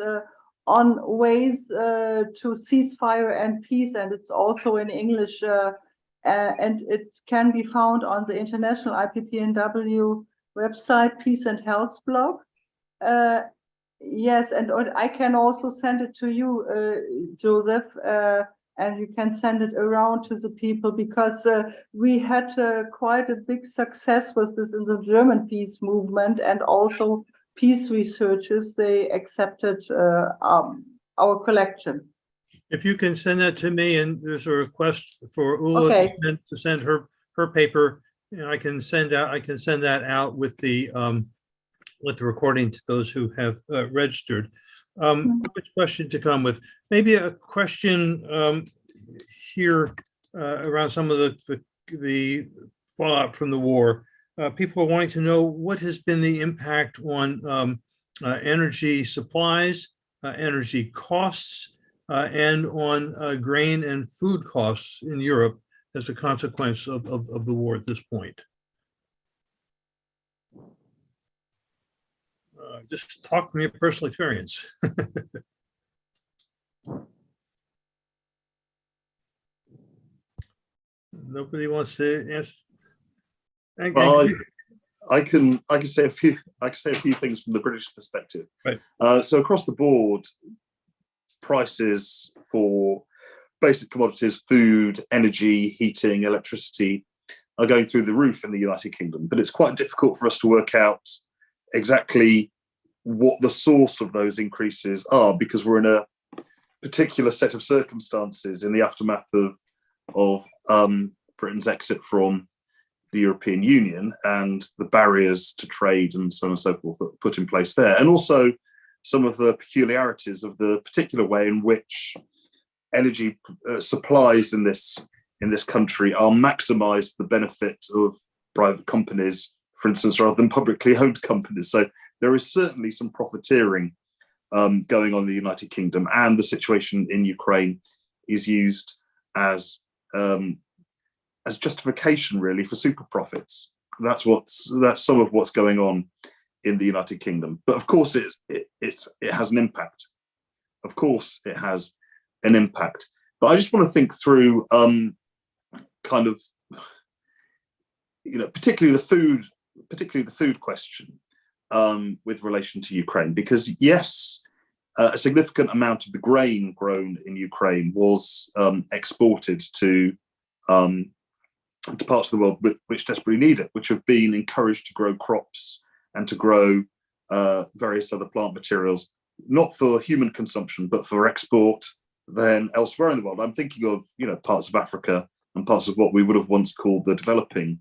on ways to ceasefire and peace, and it's also in English, and it can be found on the International IPPNW website, Peace and Health blog. Yes, and I can also send it to you, Joseph, and you can send it around to the people, because we had quite a big success with this in the German peace movement, and also peace researchers, they accepted our collection. If you can send that to me, and there's a request for Ulla to send her paper, and I can send that out with the recording to those who have registered. Which question to come with? Maybe a question here around some of the fallout from the war. People are wanting to know what has been the impact on energy supplies, energy costs, and on grain and food costs in Europe as a consequence of the war at this point. Just talk from your personal experience. Nobody wants to answer. Well, I can say a few things from the British perspective. Right. So across the board, prices for basic commodities, food, energy, heating, electricity are going through the roof in the United Kingdom. But it's quite difficult for us to work out exactly what the source of those increases are, because we're in a particular set of circumstances in the aftermath of Britain's exit from the European Union and the barriers to trade and so on and so forth that were put in place there, and also some of the peculiarities of the particular way in which energy supplies in this country are maximised to the benefit of private companies, for instance, rather than publicly owned companies. So there is certainly some profiteering going on in the United Kingdom, and the situation in Ukraine is used as justification, really, for super profits. That's some of what's going on in the United Kingdom. But of course, it has an impact. Of course, it has an impact. But I just want to think through kind of, particularly the food question with relation to Ukraine, because yes, a significant amount of the grain grown in Ukraine was exported to parts of the world which desperately need it, which have been encouraged to grow crops and to grow various other plant materials, not for human consumption, but for export then elsewhere in the world. I'm thinking of parts of Africa and parts of what we would have once called the developing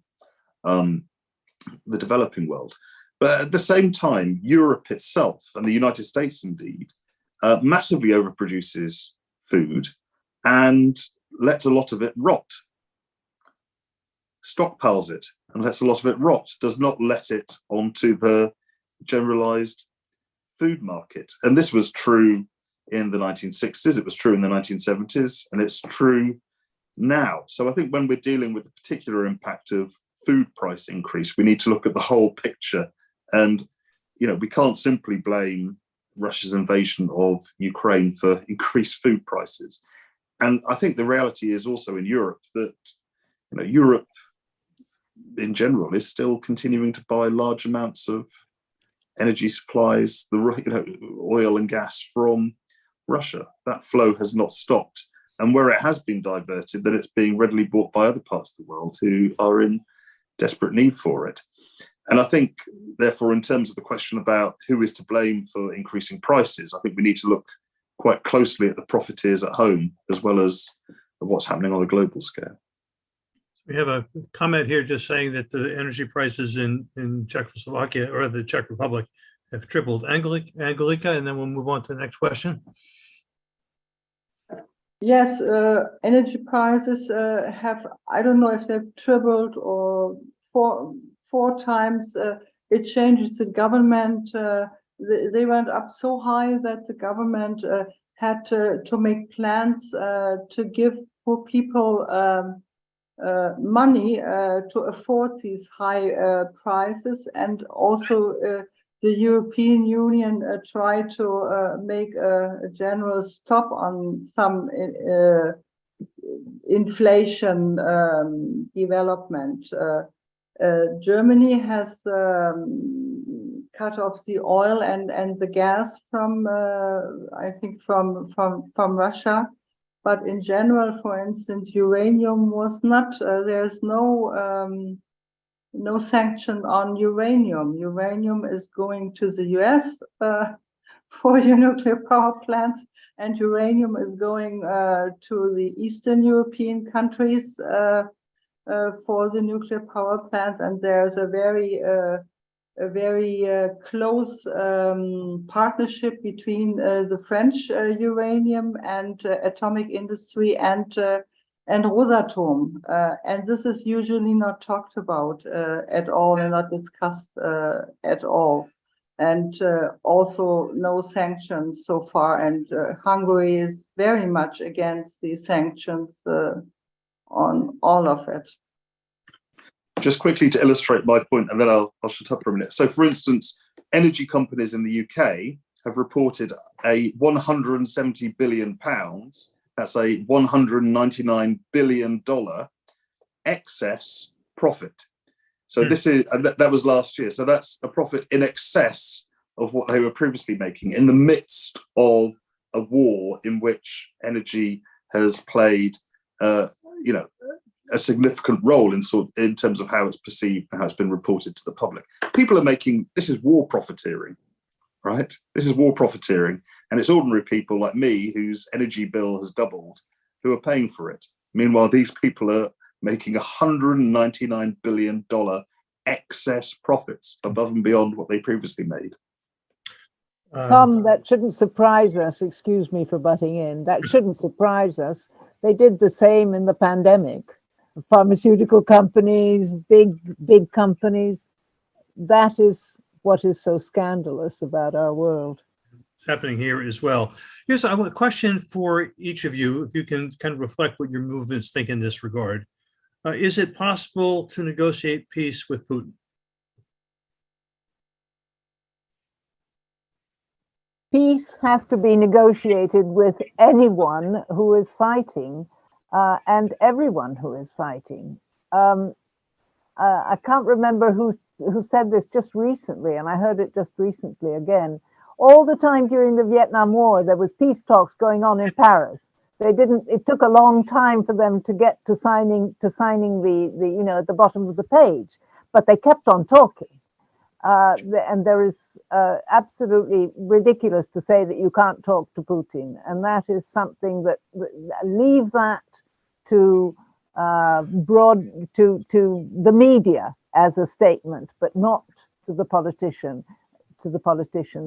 world. But at the same time, Europe itself, and the United States indeed, massively overproduces food and lets a lot of it rot. Stockpiles it and lets a lot of it rot, does not let it onto the generalized food market. And this was true in the 1960s, it was true in the 1970s, and it's true now. So I think when we're dealing with the particular impact of food price increase, we need to look at the whole picture. And we can't simply blame Russia's invasion of Ukraine for increased food prices. And I think the reality is also in Europe that Europe in general is still continuing to buy large amounts of energy supplies, oil and gas from Russia. That flow has not stopped. And where it has been diverted, then it's being readily bought by other parts of the world who are in desperate need for it. And I think, therefore, in terms of the question about who is to blame for increasing prices, I think we need to look quite closely at the profiteers at home, as well as what's happening on a global scale. We have a comment here just saying that the energy prices in Czechoslovakia or the Czech Republic have tripled. Angelica, and then we'll move on to the next question. Yes, energy prices have, I don't know if they've tripled or four times. It changes the government. They went up so high that the government had to make plans to give poor people money to afford these high prices, and also the European Union tried to make a general stop on some inflation development. Germany has cut off the oil and the gas from, I think, from Russia. But in general, for instance, uranium was not. There's no sanction on uranium. Uranium is going to the US for your nuclear power plants, and uranium is going to the Eastern European countries for the nuclear power plants. And there's a very close partnership between the French uranium and atomic industry and Rosatom, and this is usually not talked about at all and not discussed at all. And also no sanctions so far, and Hungary is very much against the sanctions on all of it. Just quickly to illustrate my point, and then I'll shut up for a minute. So, for instance, energy companies in the UK have reported a £170 billion, that's a $199 billion excess profit. So this is, and that was last year. So that's a profit in excess of what they were previously making in the midst of a war in which energy has played, a significant role in terms of how it's perceived and how it's been reported to the public. People are making, this is war profiteering, right? This is war profiteering, and it's ordinary people like me whose energy bill has doubled who are paying for it. Meanwhile, these people are making $199 billion excess profits above and beyond what they previously made. Tom, that shouldn't surprise us. Excuse me for butting in. That shouldn't surprise us. They did the same in the pandemic. Pharmaceutical companies, big companies. That is what is so scandalous about our world. It's happening here as well. Here's a question for each of you, if you can kind of reflect what your movements think in this regard. Is it possible to negotiate peace with Putin? Peace has to be negotiated with anyone who is fighting and everyone who is fighting. I can't remember who said this just recently, and I heard it just recently again. All the time during the Vietnam War, there was peace talks going on in Paris. It took a long time for them to get to signing the at the bottom of the page, but they kept on talking. And there is absolutely ridiculous to say that you can't talk to Putin, and that is something that leave that to the media as a statement, but not to the politicians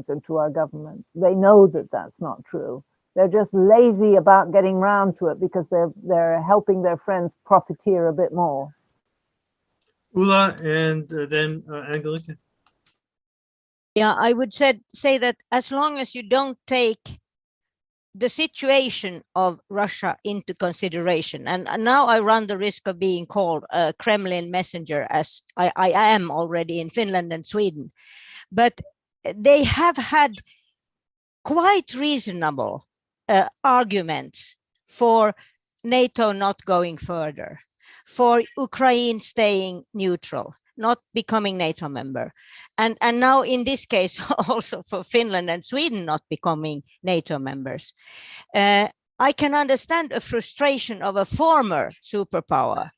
and to our governments. They know that that's not true. They're just lazy about getting round to it because they're helping their friends profiteer a bit more. Ulla, and then Angelica. Yeah, I would say that as long as you don't take the situation of Russia into consideration, and now I run the risk of being called a Kremlin messenger, as I am already in Finland and Sweden, but they have had quite reasonable arguments for NATO not going further, for Ukraine staying neutral, not becoming NATO member. And now in this case, also for Finland and Sweden not becoming NATO members. I can understand a frustration of a former superpower,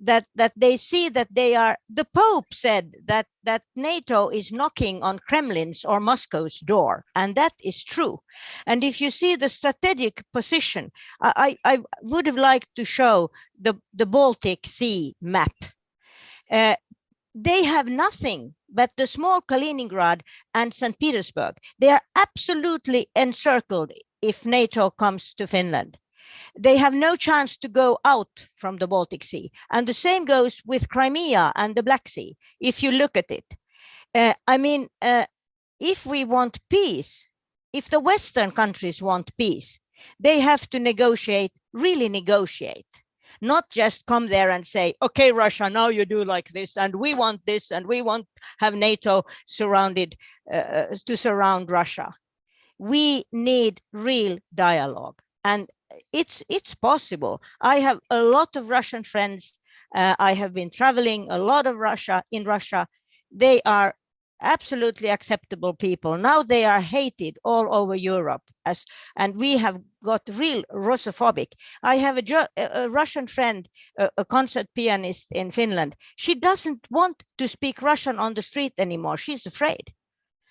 that they see that they are, the Pope said that NATO is knocking on Kremlin's or Moscow's door, and that is true. And if you see the strategic position, I would have liked to show the Baltic Sea map. They have nothing but the small Kaliningrad and St. Petersburg. They are absolutely encircled if NATO comes to Finland. They have no chance to go out from the Baltic Sea. And the same goes with Crimea and the Black Sea, if you look at it. If we want peace, if the Western countries want peace, they have to negotiate, really negotiate. Not just come there and say, okay, Russia, now you do like this, and we want this, and we want have NATO surrounded to surround Russia. We need real dialogue, and it's possible. I have a lot of Russian friends. I have been traveling a lot of in Russia. They are absolutely acceptable people. Now they are hated all over Europe, and we have got real Russophobic. I have a Russian friend, a concert pianist in Finland. She doesn't want to speak Russian on the street anymore. She's afraid.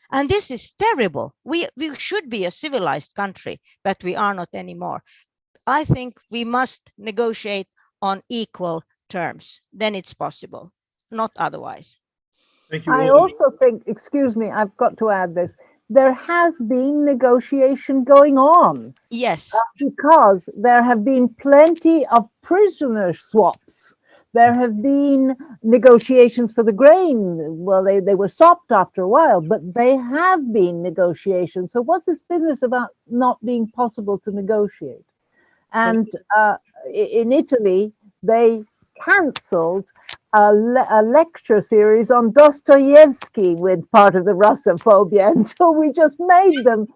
And this is terrible. We should be a civilized country, but we are not anymore. I think we must negotiate on equal terms. Then it's possible, not otherwise. Thank you. I also think, excuse me, I've got to add this. There has been negotiation going on. Yes. Because there have been plenty of prisoner swaps. There have been negotiations for the grain. Well, they were stopped after a while, but they have been negotiations. So what's this business about not being possible to negotiate? And in Italy, they cancelled a lecture series on Dostoevsky with part of the Russophobia until we just made them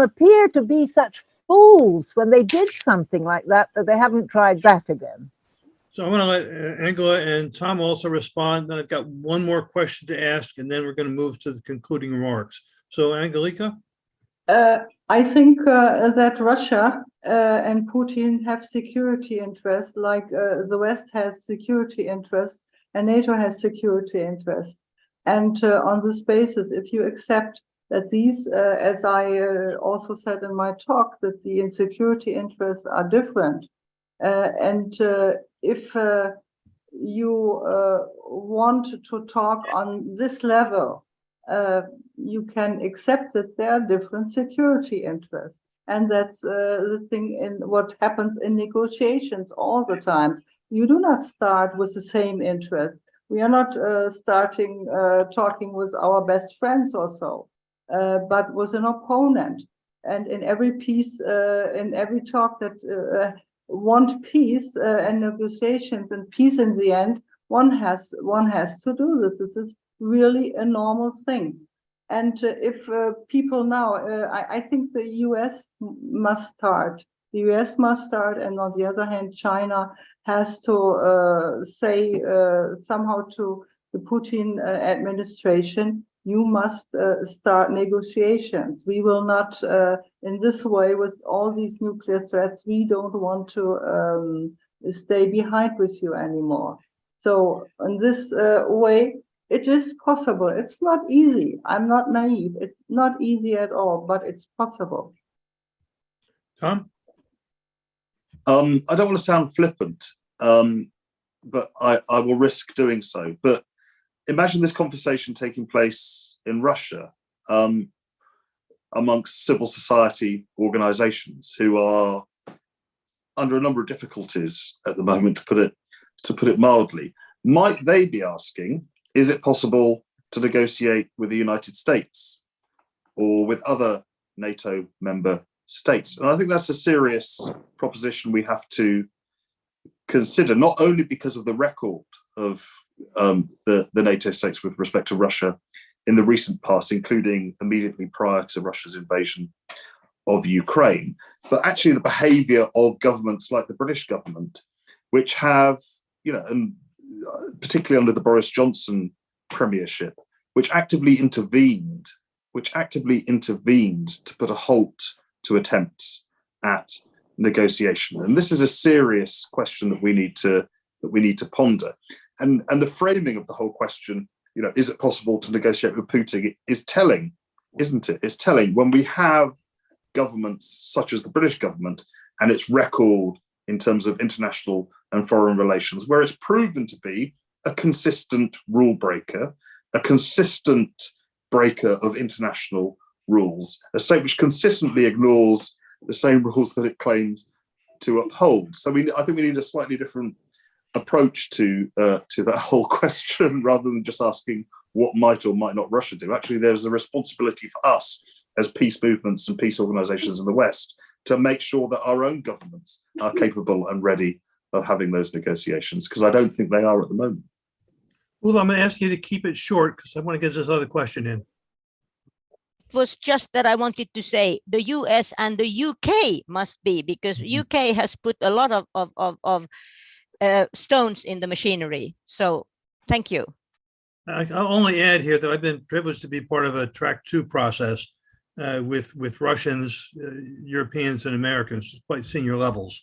appear to be such fools when they did something like that they haven't tried that again. So I want to let Angela and Tom also respond. Then I've got one more question to ask, and then we're going to move to the concluding remarks. So Angelica? I think that Russia and Putin have security interests, like the West has security interests and NATO has security interests. And on this basis, if you accept that these, as I also said in my talk, that the insecurity interests are different, and if you want to talk on this level, you can accept that there are different security interests. And that's the thing in what happens in negotiations all the time. You do not start with the same interest. We are not starting talking with our best friends or so, but with an opponent. And in every peace, in every talk that want peace and negotiations and peace in the end, one has to do this. This is really a normal thing. And if people now, I think the US must start. The US must start, and on the other hand, China has to say somehow to the Putin administration, you must start negotiations. We will not, in this way, with all these nuclear threats, we don't want to stay behind with you anymore. So in this way, it is possible. It's not easy. I'm not naive. It's not easy at all, but it's possible. Tom? I don't want to sound flippant, but I will risk doing so. But imagine this conversation taking place in Russia amongst civil society organizations who are under a number of difficulties at the moment, to put it mildly. Might they be asking, is it possible to negotiate with the United States or with other NATO member states? And I think that's a serious proposition we have to consider, not only because of the record of the NATO states with respect to Russia in the recent past, including immediately prior to Russia's invasion of Ukraine, but actually the behavior of governments like the British government, which have, and particularly under the Boris Johnson premiership, which actively intervened to put a halt to attempts at negotiation. And this is a serious question that we need to ponder. And the framing of the whole question, is it possible to negotiate with Putin, is telling, isn't it? It's telling when we have governments such as the British government and its record in terms of international and foreign relations, where it's proven to be a consistent rule breaker, a consistent breaker of international rules, a state which consistently ignores the same rules that it claims to uphold. So I think we need a slightly different approach to that whole question, rather than just asking what might or might not Russia do. Actually, there's a responsibility for us as peace movements and peace organizations in the West to make sure that our own governments are capable and ready of having those negotiations, because I don't think they are at the moment. Well, I'm going to ask you to keep it short because I want to get this other question in. It was just that I wanted to say the US and the UK must be, because UK has put a lot of stones in the machinery. So thank you. I'll only add here that I've been privileged to be part of a track 2 process with Russians, Europeans, and Americans, quite senior levels.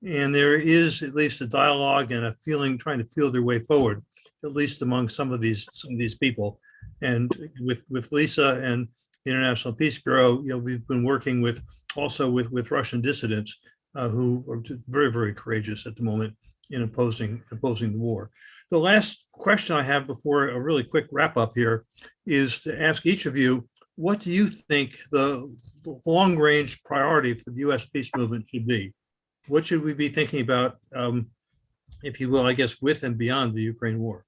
And there is at least a dialogue and a feeling trying to feel their way forward, at least among some of these people. And with Lisa and the International Peace Bureau, we've been working with Russian dissidents who are very, very courageous at the moment in opposing the war. The last question I have before a really quick wrap up here is to ask each of you, what do you think the long range priority for the US peace movement should be? What should we be thinking about, if you will, I guess, with and beyond the Ukraine war?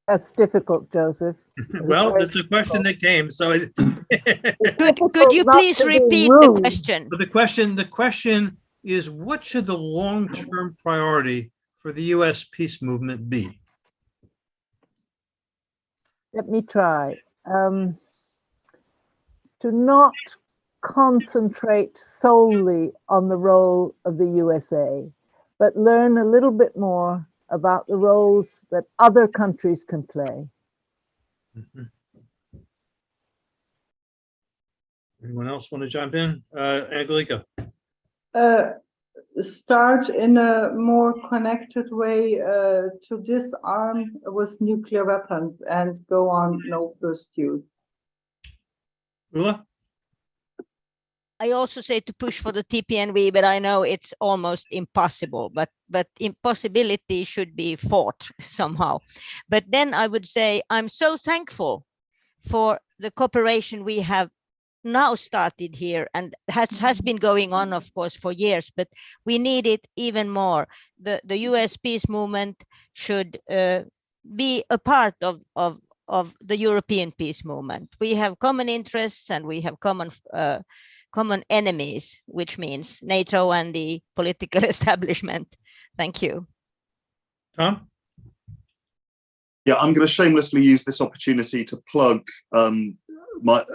That's difficult, Joseph. Well, it's a question that came. So Could you please repeat the question? But the question is, what should the long-term priority for the US peace movement be? Let me try. To not concentrate solely on the role of the USA, but learn a little bit more about the roles that other countries can play. Mm-hmm. Anyone else want to jump in? Angelica. Start in a more connected way to disarm with nuclear weapons and go on no first use. Ulla? I also say to push for the TPNW, but I know it's almost impossible, but impossibility should be fought somehow. But then I would say I'm so thankful for the cooperation we have now started here and has been going on, of course, for years, but we need it even more. The US peace movement should be a part of the European peace movement. We have common interests and we have common enemies, which means NATO and the political establishment. Thank you. Tom? Yeah, I'm going to shamelessly use this opportunity to plug my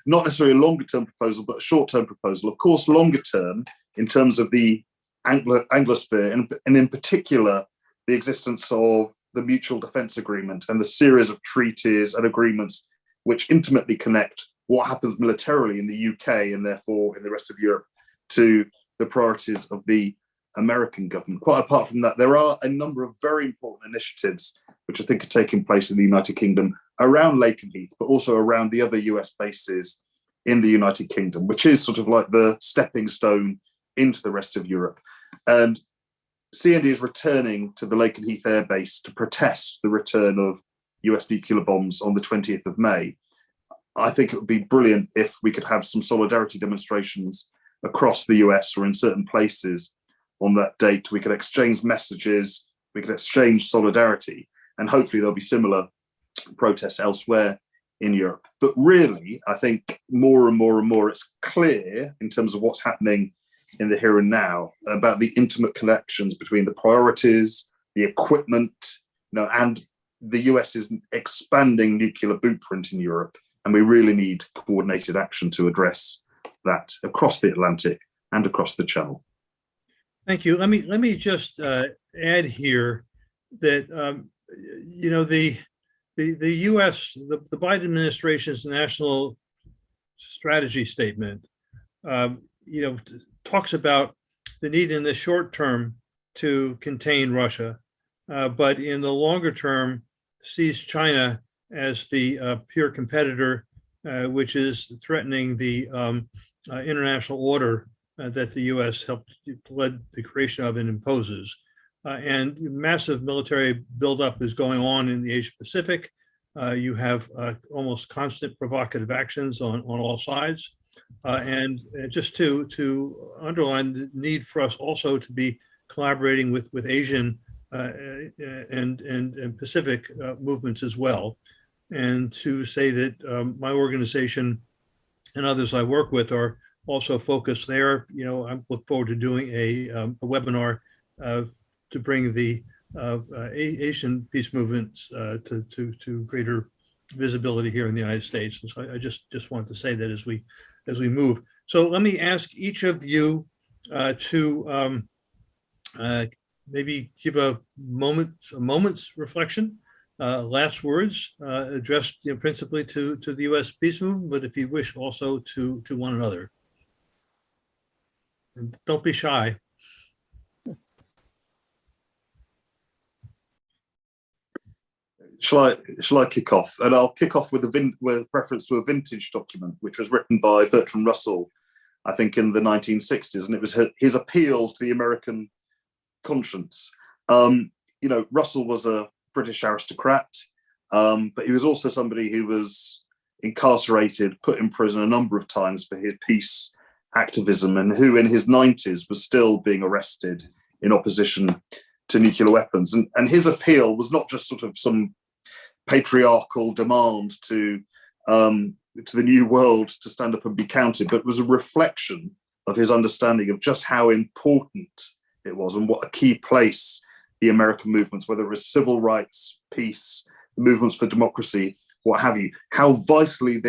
not necessarily a longer term proposal, but a short term proposal. Of course, longer term in terms of the Anglosphere, and in particular, the existence of the Mutual Defence Agreement and the series of treaties and agreements which intimately connect what happens militarily in the UK and therefore in the rest of Europe to the priorities of the American government. Quite apart from that, there are a number of very important initiatives which I think are taking place in the United Kingdom around Lakenheath, but also around the other US bases in the United Kingdom, which is sort of like the stepping stone into the rest of Europe. And CND is returning to the Lakenheath Air Base to protest the return of US nuclear bombs on the 20th of May. I think it would be brilliant if we could have some solidarity demonstrations across the US or in certain places on that date. We could exchange messages, we could exchange solidarity, and hopefully there'll be similar protests elsewhere in Europe. But really, I think more and more and more it's clear in terms of what's happening in the here and now about the intimate connections between the priorities, the equipment, and the US's expanding nuclear blueprint in Europe. And we really need coordinated action to address that across the Atlantic and across the Channel. Thank you. Let me just add here that the U.S. the Biden administration's national strategy statement talks about the need in the short term to contain Russia, but in the longer term sees China as the peer competitor, which is threatening the international order that the U.S. led the creation of and imposes. And massive military buildup is going on in the Asia Pacific. You have almost constant provocative actions on all sides. And just to underline the need for us also to be collaborating with Asian and Pacific movements as well. And to say that my organization and others I work with are also focused there. I look forward to doing a webinar to bring the Asian peace movements to greater visibility here in the United States. And so I just wanted to say that as we move. So let me ask each of you to maybe give a moment's reflection, last words addressed principally to the U.S. peace movement, but if you wish also to one another. And don't be shy. Shall I kick off? And I'll kick off with reference to a vintage document which was written by Bertrand Russell, I think in the 1960s, and it was his appeal to the American conscience. Russell was a British aristocrat, but he was also somebody who was incarcerated, put in prison a number of times for his peace activism, and who in his 90s was still being arrested in opposition to nuclear weapons. And his appeal was not just sort of some patriarchal demand to the new world to stand up and be counted, but was a reflection of his understanding of just how important it was and what a key place the American movements, whether it was civil rights, peace, movements for democracy, what have you, how vitally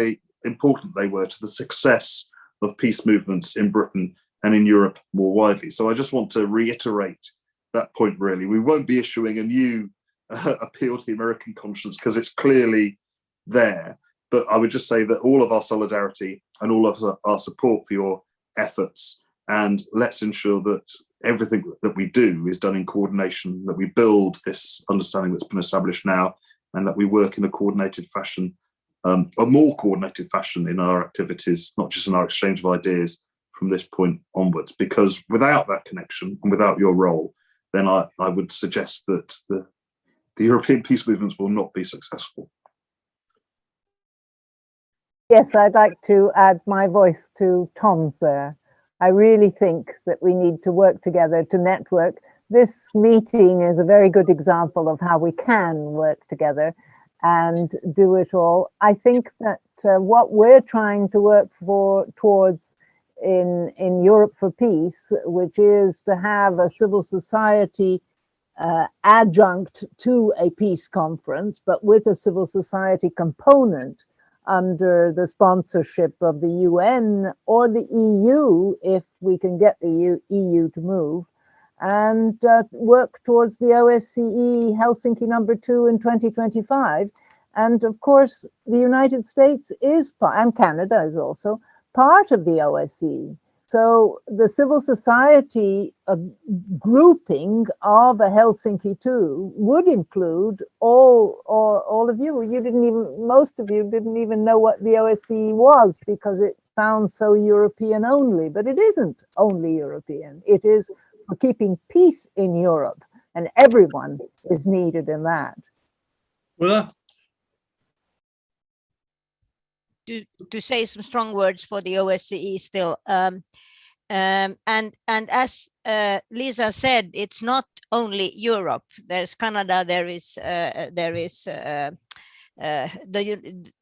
important they were to the success of peace movements in Britain and in Europe more widely. So I just want to reiterate that point, really. We won't be issuing a new appeal to the American conscience because it's clearly there. But I would just say that all of our solidarity and all of our support for your efforts, and let's ensure that everything that we do is done in coordination, that we build this understanding that's been established now, and that we work in a coordinated fashion, a more coordinated fashion in our activities, not just in our exchange of ideas from this point onwards. Because without that connection and without your role, then I would suggest that the European peace movements will not be successful. Yes, I'd like to add my voice to Tom's there. I really think that we need to work together to network. This meeting is a very good example of how we can work together and do it all. I think that what we're trying to work towards in Europe for Peace, which is to have a civil society adjunct to a peace conference, but with a civil society component under the sponsorship of the UN or the EU, if we can get the EU to move, and work towards the OSCE Helsinki #2 in 2025. And of course, the United States is, and Canada is also part of the OSCE. So the civil society grouping of a Helsinki 2 would include all of you. Most of you didn't even know what the OSCE was because it sounds so European only, but it isn't only European. It is for keeping peace in Europe, and everyone is needed in that. Ulla? To say some strong words for the OSCE still. And as Lisa said, it's not only Europe. There's Canada, there is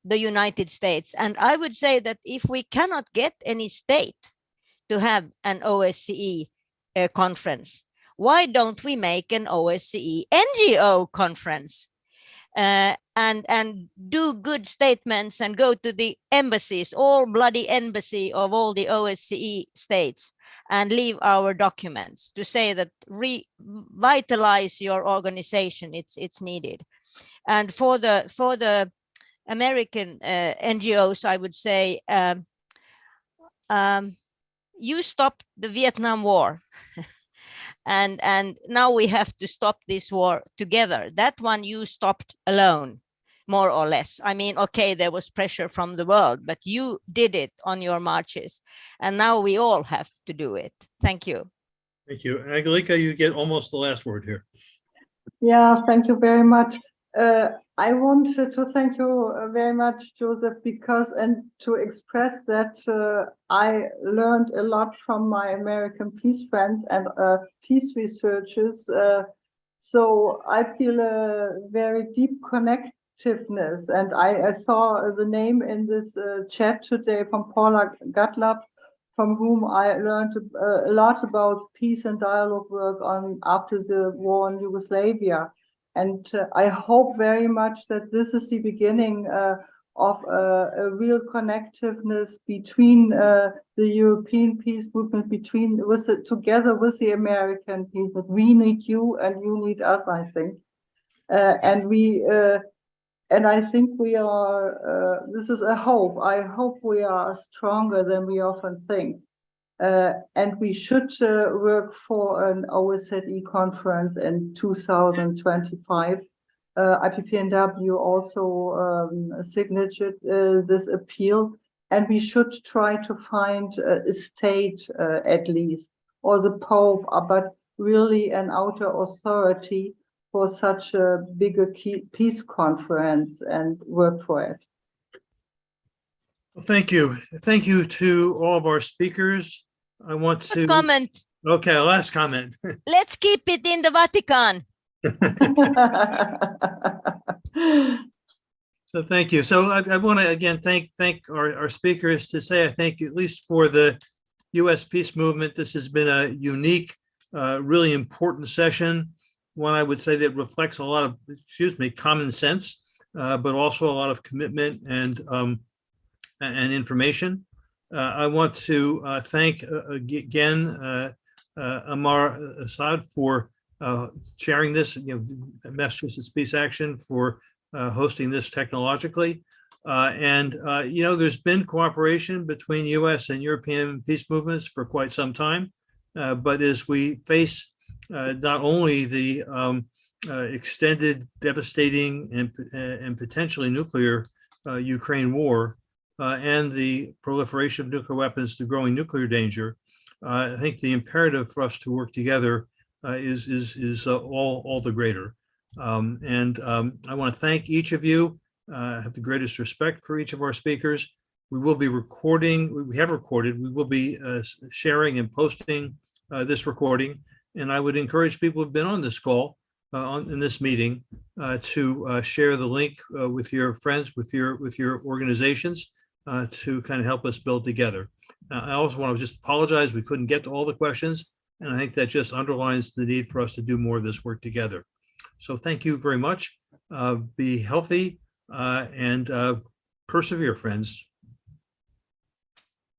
the United States. And I would say that if we cannot get any state to have an OSCE conference, why don't we make an OSCE NGO conference? and do good statements and go to the embassies, all bloody embassy of all the OSCE states, and leave our documents to say that revitalize your organization. It's needed. And for the American NGOs, I would say, you stopped the Vietnam War. And now we have to stop this war together. That one you stopped alone, more or less. I mean, okay, there was pressure from the world, but you did it on your marches. And now we all have to do it. Thank you. Thank you. Angelica, you get almost the last word here. Yeah, thank you very much. I wanted to thank you very much, Joseph, because and to express that I learned a lot from my American peace friends and peace researchers. So I feel a very deep connectiveness, and I saw the name in this chat today from Paula Gottlieb, from whom I learned a lot about peace and dialogue work on after the war in Yugoslavia. And I hope very much that this is the beginning of a real connectiveness between the European peace movement, together with the American peace movement. We need you and you need us, I think. And I think we are, this is a hope. I hope we are stronger than we often think. And we should work for an OSCE conference in 2025. IPPNW also signatured this appeal, and we should try to find a state at least, or the Pope, but really an outer authority for such a bigger peace conference and work for it. Well, thank you. Thank you to all of our speakers. I want to comment. Okay, last comment. Let's keep it in the Vatican. So thank you. So I want to again thank our speakers, to say I think at least for the U.S. peace movement, this has been a unique, really important session. One I would say that reflects a lot of, common sense, but also a lot of commitment and information. I want to thank again Amar Assad for sharing this, Massachusetts Peace Action for hosting this technologically. There's been cooperation between U.S. and European peace movements for quite some time. But as we face not only the extended, devastating, and potentially nuclear Ukraine war, and the proliferation of nuclear weapons, the growing nuclear danger, I think the imperative for us to work together is all the greater. I want to thank each of you. I have the greatest respect for each of our speakers. We will be recording, we have recorded, we will be sharing and posting this recording. And I would encourage people who've been on this call, in this meeting, to share the link with your friends, with your organizations, to kind of help us build together. I also want to just apologize, we couldn't get to all the questions, and I think that just underlines the need for us to do more of this work together. So thank you very much. Be healthy and persevere, friends.